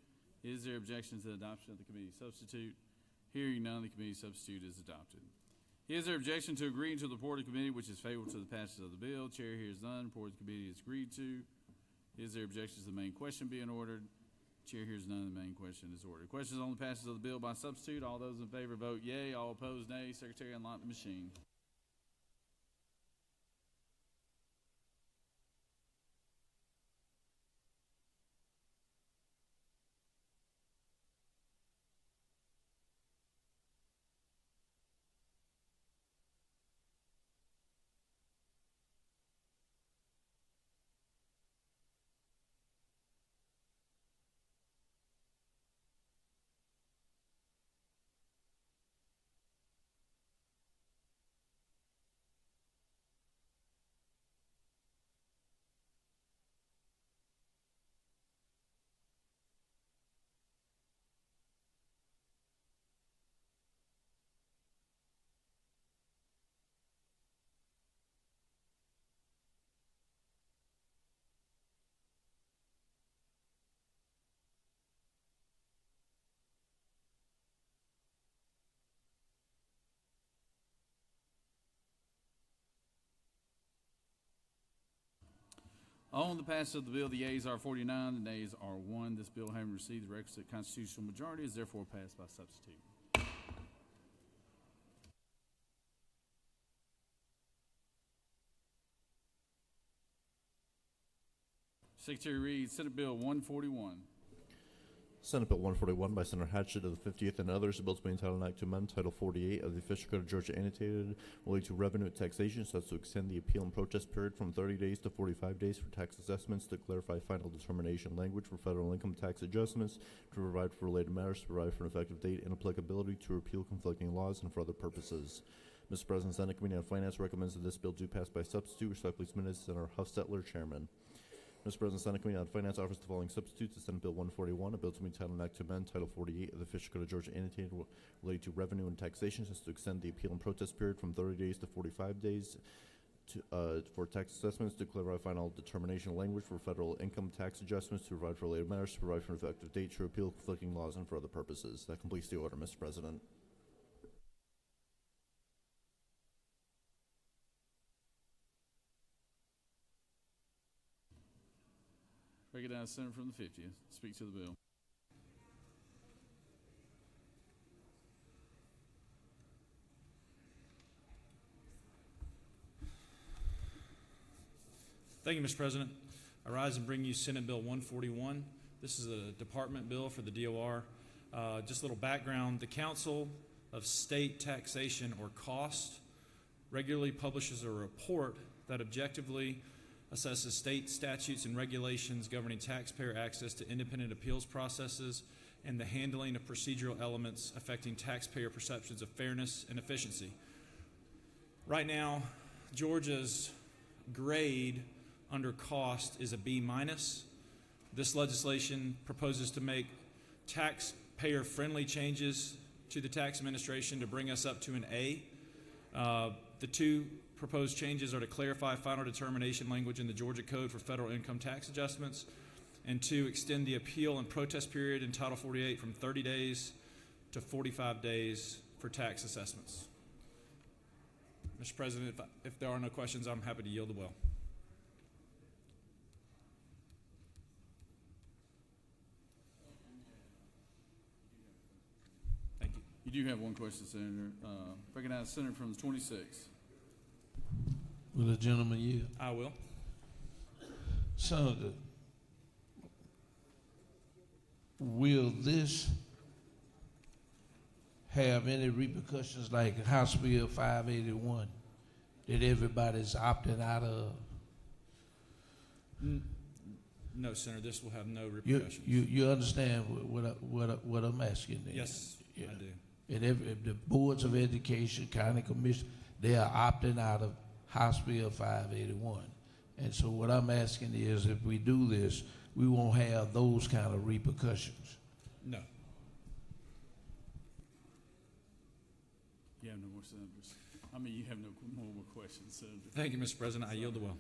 Is there objection to the adoption of the committee substitute? Hearing none, the committee substitute is adopted. Is there objection to agreeing to the report of the committee which is favorable to the passage of the bill? Chair hears none. Report of the committee is agreed to. Is there objection to the main question being ordered? Chair hears none. The main question is ordered. Questions on the passage of the bill by substitute. All those in favor vote yea. All opposed nay. Secretary, unlock the machine. On the passage of the bill, the yeas are 49, the nays are 1. This bill, having received the requisite constitutional majority, is therefore passed by substitute. Secretary reads Senate Bill 141. Senate Bill 141 by Senator Hatchett of the 50th and others, a bill to be entitled an act to amend Title 48 of the Official Code of Georgia annotated relating to revenue and taxation so as to extend the appeal and protest period from 30 days to 45 days for tax assessments, to clarify final determination language for federal income tax adjustments, to provide for related matters, to provide for an effective date and applicability, to repeal conflicting laws, and for other purposes. Mr. President, Senate Committee on Finance recommends that this bill do pass by substitute. Respectfully submitted, Senator Huffstetler, Chairman. Mr. President, Senate Committee on Finance offers the following substitutes to Senate Bill 141, a bill to be entitled an act to amend Title 48 of the Official Code of Georgia annotated relating to revenue and taxation so as to extend the appeal and protest period from 30 days to 45 days for tax assessments, to clarify final determination language for federal income tax adjustments, to provide for related matters, to provide for an effective date, to repeal conflicting laws, and for other purposes. That completes the order, Mr. President. Recognize the Senator from the 50th. Speak to the bill. Thank you, Mr. President. I rise and bring you Senate Bill 141. This is a department bill for the DOR. Just a little background. The Council of State Taxation, or COST, regularly publishes a report that objectively assesses state statutes and regulations governing taxpayer access to independent appeals processes and the handling of procedural elements affecting taxpayer perceptions of fairness and efficiency. Right now, Georgia's grade under COST is a B-. This legislation proposes to make taxpayer-friendly changes to the tax administration to bring us up to an A. The two proposed changes are to clarify final determination language in the Georgia Code for federal income tax adjustments, and to extend the appeal and protest period in Title 48 from 30 days to 45 days for tax assessments. Mr. President, if there are no questions, I'm happy to yield the well. Thank you. You do have one question, Senator. Recognize the Senator from the 26th. Will the gentleman yield? I will. Senator, will this have any repercussions like House Bill 581 that everybody's opting out of? No, Senator, this will have no You, repercussions. you understand what I'm asking then? Yes, Yeah. I do. And if the boards of education, county commission, they are opting out of House Bill 581. And so what I'm asking is, if we do this, we won't have those kind of repercussions. No. You have no more senators. I mean, you have no more questions, Senator. Thank you, Mr. President. I yield the well.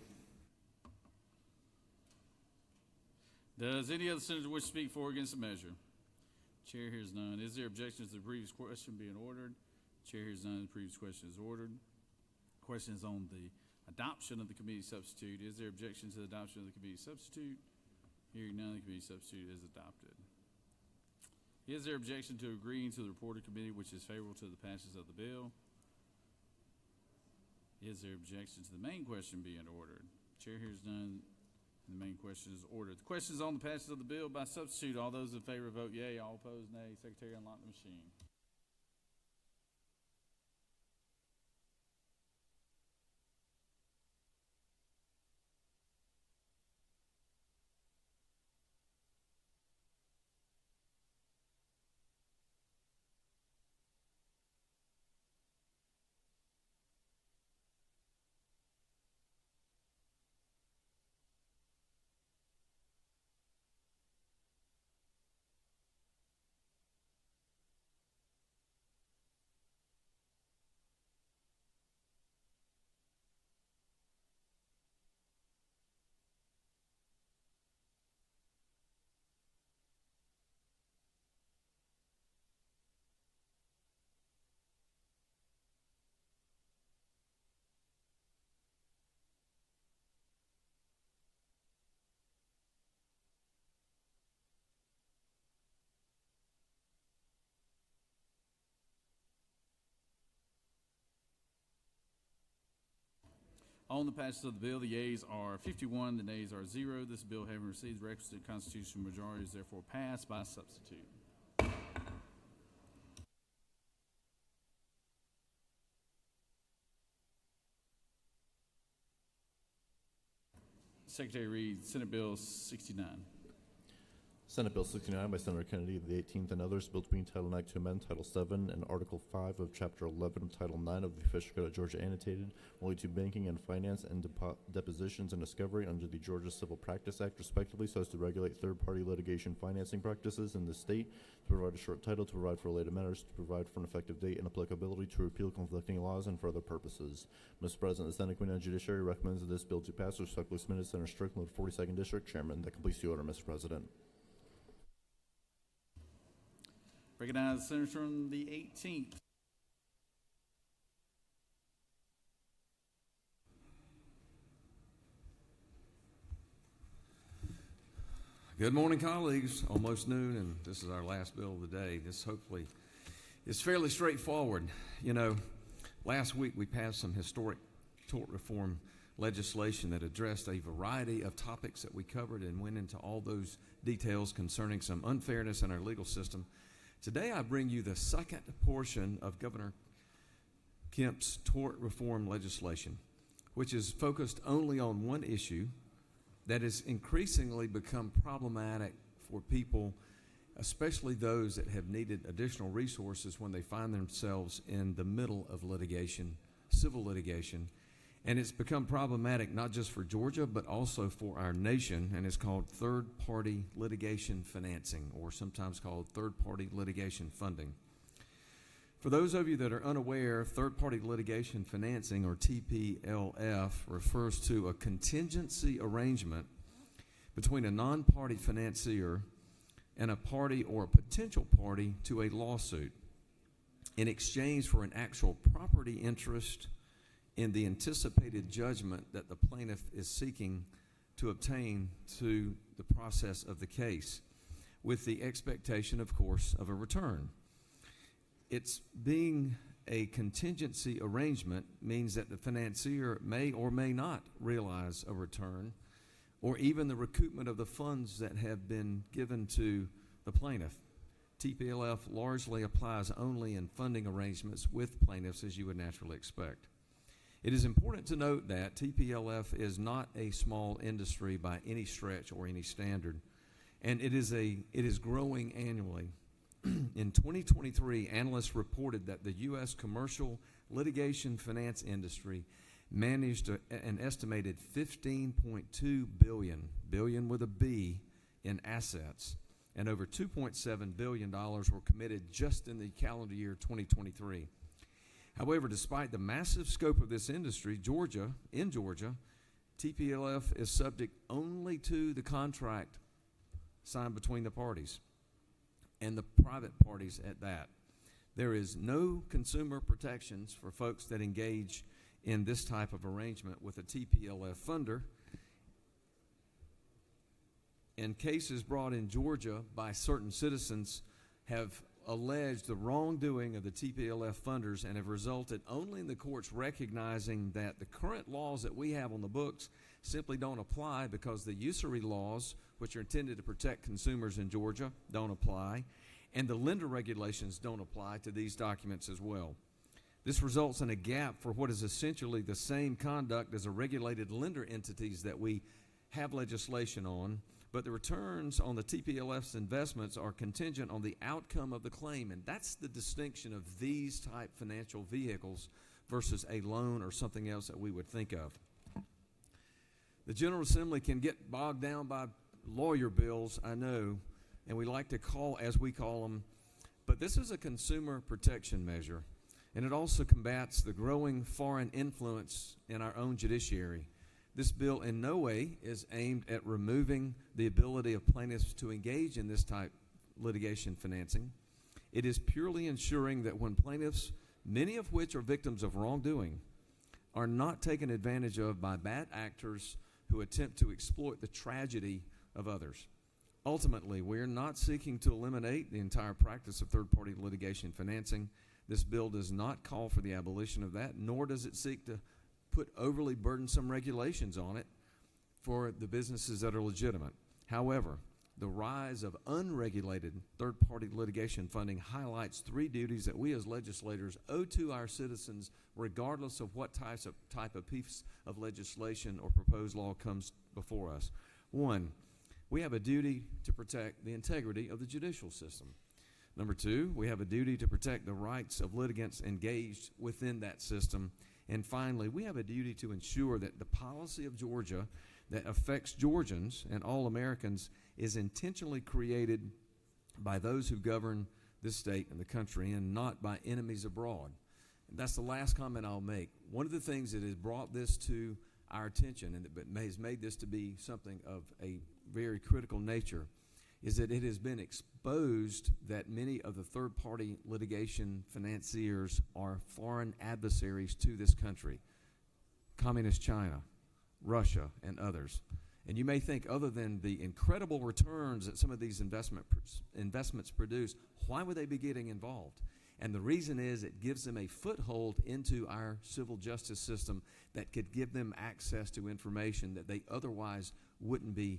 Does any other senator wish to speak for or against the measure? Chair hears none. Is there objection to the previous question being ordered? Chair hears none. The previous question is ordered. Question is on the adoption of the committee substitute. Is there objection to the adoption of the committee substitute? Hearing none, the committee substitute is adopted. Is there objection to agreeing to the report of committee which is favorable to the passage of the bill? Is there objection to the main question being ordered? Chair hears none, and the main question is ordered. The question is on the passage of the bill by substitute. All those in favor vote yea, all opposed nay. Secretary, unlock the machine. On the passage of the bill, the yeas are 51, the nays are 0. This bill, having received the requisite constitutional majority, is therefore passed by substitute. Secretary reads Senate Bill 69. Senate Bill 69 by Senator Kennedy of the 18th and others, bill to be entitled Act to amend Title 7 and Article 5 of Chapter 11 of Title 9 of the Official Code of Georgia annotated, relating to banking and finance and depositions and discovery under the Georgia Civil Practice Act, respectively, so as to regulate third-party litigation financing practices in the state, to provide a short title, to provide for related matters, to provide for an effective date and applicability, to repeal conflicting laws, and for other purposes. Mr. President, the Senate Committee on Judiciary recommends that this bill to pass. Respectfully submitted, Senator Strickland, 42nd District Chairman. That completes the order, Mr. President. Recognize the senator from the 18th. Good morning, colleagues. Almost noon, and this is our last bill of the day. This hopefully is fairly straightforward. You know, last week we passed some historic tort reform legislation that addressed a variety of topics that we covered and went into all those details concerning some unfairness in our legal system. Today I bring you the second portion of Governor Kemp's tort reform legislation, which is focused only on one issue that has increasingly become problematic for people, especially those that have needed additional resources when they find themselves in the middle of litigation, civil litigation. And it's become problematic not just for Georgia, but also for our nation, and it's called third-party litigation financing, or sometimes called third-party litigation funding. For those of you that are unaware, third-party litigation financing, or TPLF, refers to a contingency arrangement between a non-party financier and a party or a potential party to a lawsuit in exchange for an actual property interest in the anticipated judgment that the plaintiff is seeking to obtain through the process of the case, with the expectation, of course, of a return. It's being a contingency arrangement means that the financier may or may not realize a return or even the recoupment of the funds that have been given to the plaintiff. TPLF largely applies only in funding arrangements with plaintiffs, as you would naturally expect. It is important to note that TPLF is not a small industry by any stretch or any standard, and it is growing annually. In 2023, analysts reported that the U.S. commercial litigation finance industry managed an estimated $15.2 billion with a B, in assets, and over $2.7 billion were committed just in the calendar year 2023. However, despite the massive scope of this industry, in Georgia, TPLF is subject only to the contract signed between the parties, and the private parties at that. There is no consumer protections for folks that engage in this type of arrangement with a TPLF funder. And cases brought in Georgia by certain citizens have alleged the wrongdoing of the TPLF funders and have resulted only in the courts recognizing that the current laws that we have on the books simply don't apply because the usury laws, which are intended to protect consumers in Georgia, don't apply, and the lender regulations don't apply to these documents as well. This results in a gap for what is essentially the same conduct as a regulated lender entities that we have legislation on, but the returns on the TPLF's investments are contingent on the outcome of the claim, and that's the distinction of these type financial vehicles versus a loan or something else that we would think of. The General Assembly can get bogged down by lawyer bills, I know, and we like to call, as we call them, but this is a consumer protection measure, and it also combats the growing foreign influence in our own judiciary. This bill in no way is aimed at removing the ability of plaintiffs to engage in this type litigation financing. It is purely ensuring that when plaintiffs, many of which are victims of wrongdoing, are not taken advantage of by bad actors who attempt to exploit the tragedy of others. Ultimately, we are not seeking to eliminate the entire practice of third-party litigation financing. This bill does not call for the abolition of that, nor does it seek to put overly burdensome regulations on it for the businesses that are legitimate. However, the rise of unregulated third-party litigation funding highlights three duties that we as legislators owe to our citizens regardless of what type of piece of legislation or proposed law comes before us. One, we have a duty to protect the integrity of the judicial system. Number two, we have a duty to protect the rights of litigants engaged within that system. And finally, we have a duty to ensure that the policy of Georgia that affects Georgians and all Americans is intentionally created by those who govern this state and the country and not by enemies abroad. And that's the last comment I'll make. One of the things that has brought this to our attention and that has made this to be something of a very critical nature is that it has been exposed that many of the third-party litigation financiers are foreign adversaries to this country, Communist China, Russia, and others. And you may think, other than the incredible returns that some of these investments produce, why would they be getting involved? And the reason is it gives them a foothold into our civil justice system that could give them access to information that they otherwise wouldn't be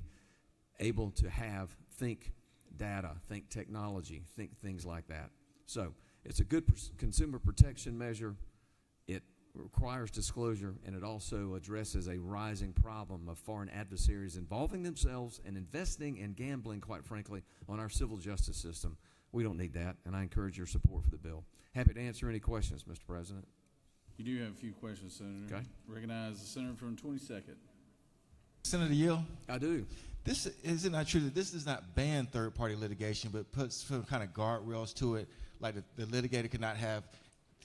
able to have. Think data, think technology, think things like that. So it's a good consumer protection measure. It requires disclosure, and it also addresses a rising problem of foreign adversaries involving themselves and investing and gambling, quite frankly, on our civil justice system. We don't need that, and I encourage your support for the bill. Happy to answer any questions, Mr. President. You do have a few questions, Senator. Okay. Recognize the senator from 22nd. Senator Yield? I do. Is it not true that this does not ban third-party litigation, but puts some kind of guardrails to it, like the litigator cannot have,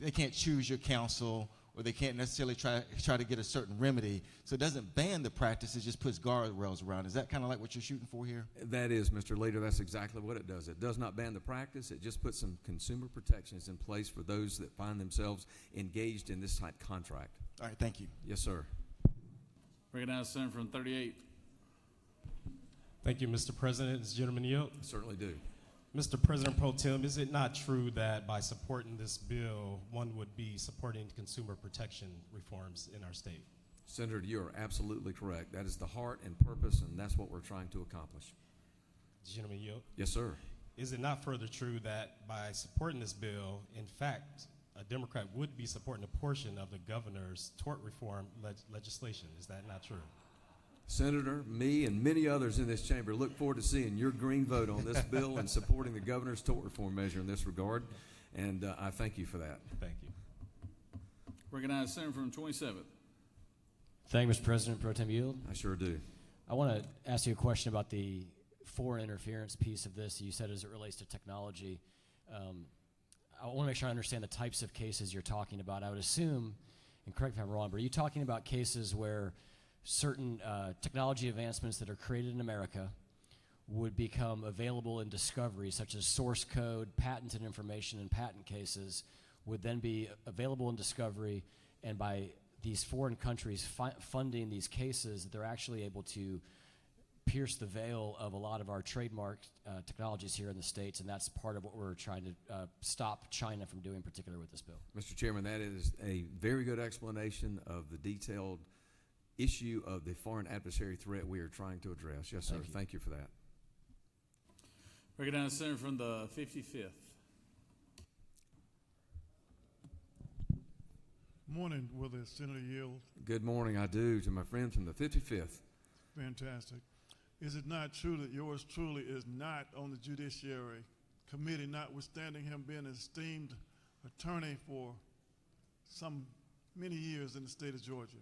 they can't choose your counsel, or they can't necessarily try to get a certain remedy. So it doesn't ban the practice, it just puts guardrails around. Is that kind of like what you're shooting for here? That is, Mr. Leader, that's exactly what it does. It does not ban the practice. It just puts some consumer protections in place for those that find themselves engaged in this type of contract. All right, thank you. Yes, sir. Recognize the senator from 38. Thank you, Mr. President. Does the gentleman yield? I certainly do. Mr. President Pro Tem, is it not true that by supporting this bill, one would be supporting consumer protection reforms in our state? Senator, you are absolutely correct. That is the heart and purpose, and that's what we're trying to accomplish. Does the gentleman yield? Yes, sir. Is it not further true that by supporting this bill, in fact, a Democrat would be supporting a portion of the governor's tort reform legislation? Is that not true? Senator, me and many others in this chamber look forward to seeing your green vote on this bill and supporting the governor's tort reform measure in this regard, and I thank you for that. Thank you. Recognize the senator from 27th. Thank you, Mr. President. Pro Tem Yield. I sure do. I want to ask you a question about the foreign interference piece of this. You said as it relates to technology. I want to make sure I understand the types of cases you're talking about. I would assume, and correct me if I'm wrong, but are you talking about cases where certain technology advancements that are created in America would become available in discovery, such as source code, patented information, and patent cases, would then be available in discovery, and by these foreign countries funding these cases, they're actually able to pierce the veil of a lot of our trademark technologies here in the States, and that's part of what we're trying to stop China from doing, particularly with this bill. Mr. Chairman, that is a very good explanation of the detailed issue of the foreign adversary threat we are trying to address. Yes, sir. Thank you for that. Recognize the senator from the 55th. Morning, will the senator yield? Good morning, I do, to my friend from the 55th. Fantastic. Is it not true that yours truly is not on the Judiciary Committee, notwithstanding him being an esteemed attorney for many years in the state of Georgia?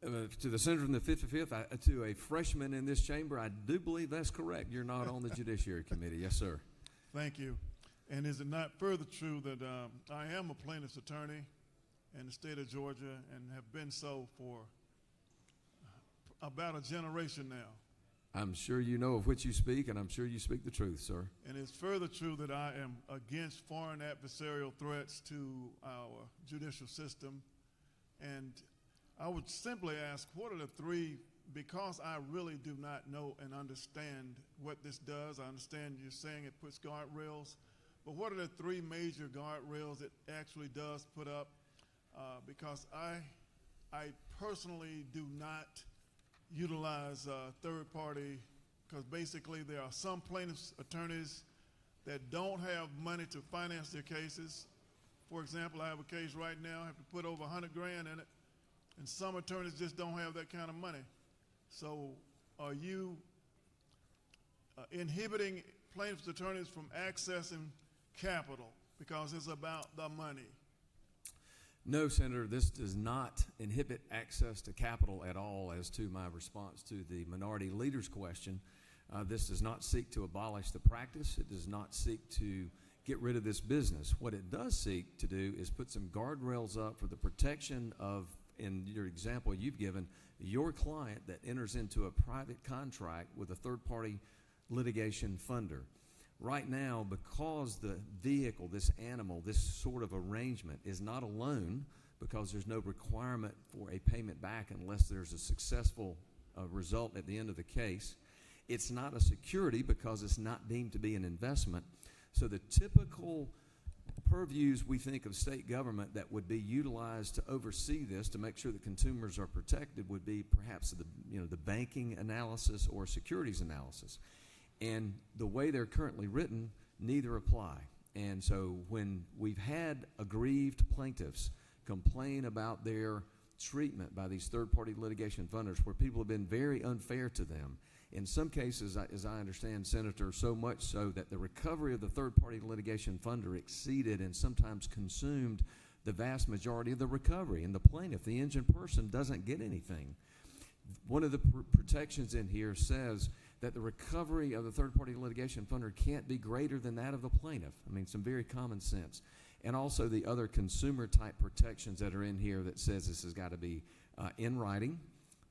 To the senator from the 55th, to a freshman in this chamber, I do believe that's correct. You're not on the Judiciary Committee. Yes, sir. Thank you. And is it not further true that I am a plaintiff's attorney in the state of Georgia and have been so for about a generation now? I'm sure you know of which you speak, and I'm sure you speak the truth, sir. And it's further true that I am against foreign adversarial threats to our judicial system. And I would simply ask, what are the three, because I really do not know and understand what this does. I understand you're saying it puts guardrails, but what are the three major guardrails it actually does put up? Because I personally do not utilize third party, because basically there are some plaintiffs' attorneys that don't have money to finance their cases. For example, I have a case right now, I have to put over $100 grand in it, and some attorneys just don't have that kind of money. So are you inhibiting plaintiffs' attorneys from accessing capital because it's about the money? No, Senator, this does not inhibit access to capital at all. As to my response to the minority leader's question, this does not seek to abolish the practice. It does not seek to get rid of this business. What it does seek to do is put some guardrails up for the protection of, in your example you've given, your client that enters into a private contract with a third-party litigation funder. Right now, because the vehicle, this animal, this sort of arrangement is not a loan, because there's no requirement for a payment back unless there's a successful result at the end of the case. It's not a security because it's not deemed to be an investment. So the typical purviews we think of state government that would be utilized to oversee this to make sure that consumers are protected would be perhaps the banking analysis or securities analysis. And the way they're currently written, neither apply. And so when we've had aggrieved plaintiffs complain about their treatment by these third-party litigation funders where people have been very unfair to them, in some cases, as I understand, Senator, so much so that the recovery of the third-party litigation funder exceeded and sometimes consumed the vast majority of the recovery. And the plaintiff, the injured person, doesn't get anything. One of the protections in here says that the recovery of the third-party litigation funder can't be greater than that of the plaintiff. I mean, some very common sense. And also the other consumer-type protections that are in here that says this has got to be in writing.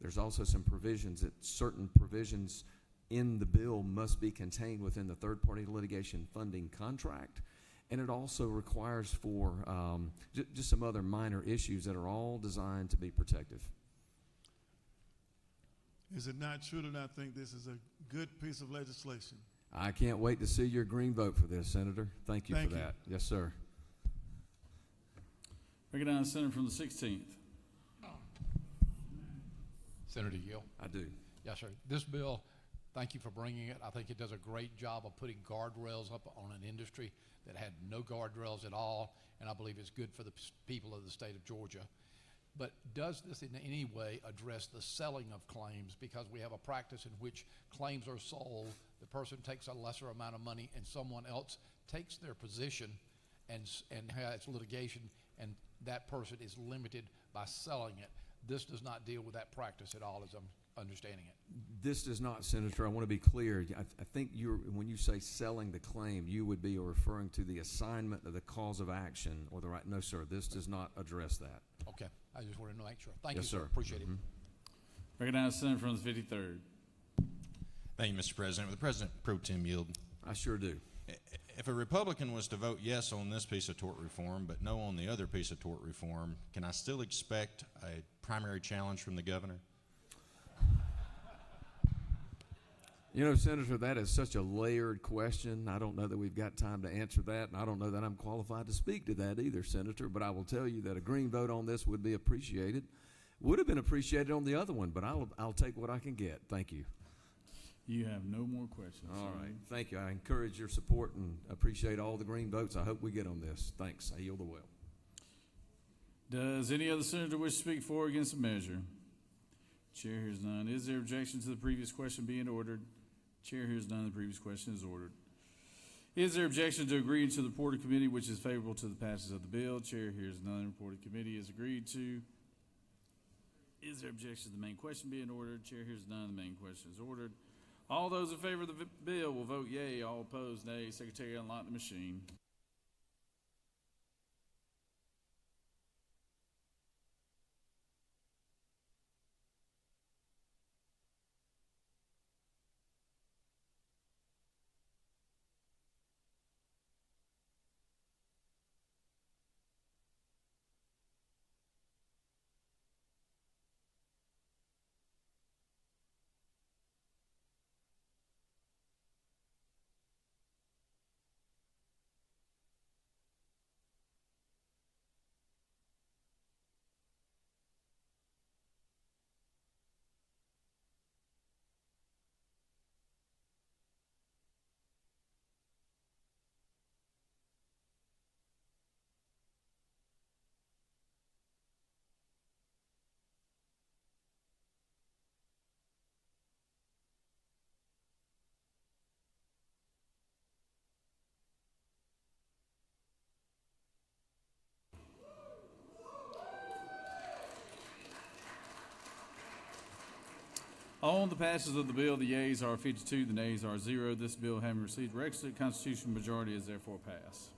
There's also some provisions that certain provisions in the bill must be contained within the third-party litigation funding contract. And it also requires for just some other minor issues that are all designed to be protective. Is it not true that I think this is a good piece of legislation? I can't wait to see your green vote for this, Senator. Thank you for that. Yes, sir. Recognize the senator from the 16th. Senator Gill. I do. Yes, sir. This bill, thank you for bringing it. I think it does a great job of putting guardrails up on an industry that had no guardrails at all, and I believe it's good for the people of the state of Georgia. But does this in any way address the selling of claims? Because we have a practice in which claims are sold, the person takes a lesser amount of money, and someone else takes their position and has litigation, and that person is limited by selling it. This does not deal with that practice at all, as I'm understanding it. This does not, Senator. I want to be clear. I think when you say selling the claim, you would be referring to the assignment of the cause of action or the right. No, sir. This does not address that. Okay. I just wanted to make sure. Thank you, sir. Sir. Appreciate it. Recognize the senator from the 53rd. Thank you, Mr. President. With the President Pro Tem yield. I sure do. If a Republican was to vote yes on this piece of tort reform, but no on the other piece of tort reform, can I still expect a primary challenge from the governor? You know, Senator, that is such a layered question. I don't know that we've got time to answer that, and I don't know that I'm qualified to speak to that either, Senator, but I will tell you that a green vote on this would be appreciated. Would have been appreciated on the other one, but I'll take what I can get. Thank you. You have no more questions. All right. Thank you. I encourage your support and appreciate all the green votes I hope we get on this. Thanks. I yield the will. Does any other senator wish to speak for or against the measure? Chair hears none. Is there objection to the previous question being ordered? Chair hears none. The previous question is ordered. Is there objection to agree to the report of committee which is favorable to the passage of the bill? Chair hears none. The report of committee is agreed to. Is there objection to the main question being ordered? Chair hears none. The main question is ordered. All those in favor of the bill will vote yea. All opposed, nay. Secretary, unlock the machine. On the passage of the bill, the yeas are 52, the nays are 0. This bill, having received requisite constitutional majority, is therefore passed.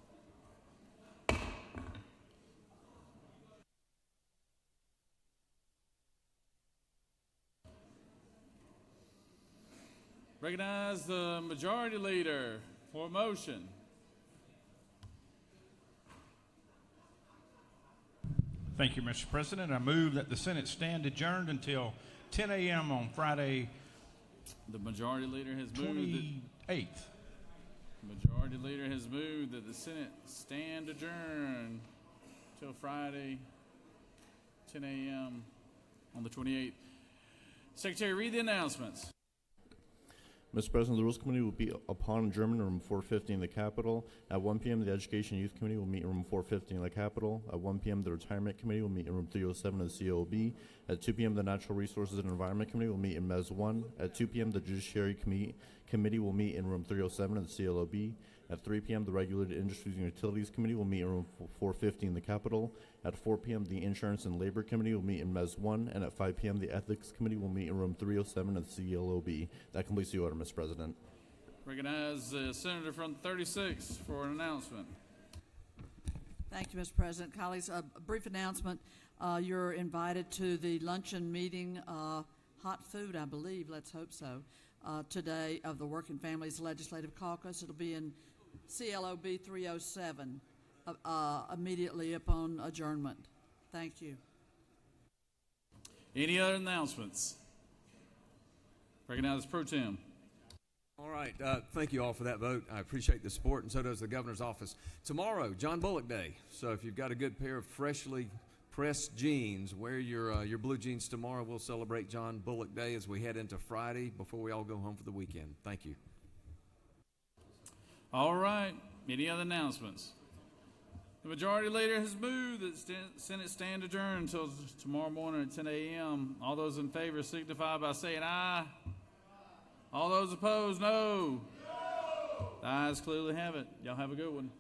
Recognize the majority leader for a motion. Thank you, Mr. President. I move that the Senate stand adjourned until 10 a.m. on Friday, The majority leader has moved. 28th. Majority Leader has moved that the Senate stand adjourned till Friday, 10 a.m. on the 28th. Secretary, read the announcements. Mr. President, the Rules Committee will be upon adjournment in room 450 in the Capitol. At 1 p.m., the Education and Youth Committee will meet in room 450 in the Capitol. At 1 p.m., the Retirement Committee will meet in room 307 of the COB. At 2 p.m., the Natural Resources and Environment Committee will meet in Mez 1. At 2 p.m., the Judiciary Committee will meet in room 307 of the CLOB. At 3 p.m., the Regulated Industries and Utilities Committee will meet in room 450 in the Capitol. At 4 p.m., the Insurance and Labor Committee will meet in Mez 1. And at 5 p.m., the Ethics Committee will meet in room 307 of the CLOB. That completes the order, Mr. President. Recognize the Senator from 36 for an announcement. Thank you, Mr. President. Colleagues, a brief announcement. You're invited to the luncheon meeting, hot food, I believe, let's hope so, today of the Working Families Legislative Caucus. It'll be in CLOB 307 immediately upon adjournment. Thank you. Any other announcements? Recognize Pro Tem. All right. Thank you all for that vote. I appreciate the support, and so does the governor's office. Tomorrow, John Bullock Day. So if you've got a good pair of freshly pressed jeans, wear your blue jeans tomorrow. We'll celebrate John Bullock Day as we head into Friday before we all go home for the weekend. Thank you. All right. Any other announcements? The Majority Leader has moved that Senate stand adjourned until tomorrow morning at 10 a.m. All those in favor signify by saying aye. All those opposed, no. The ayes clearly have it. Y'all have a good one.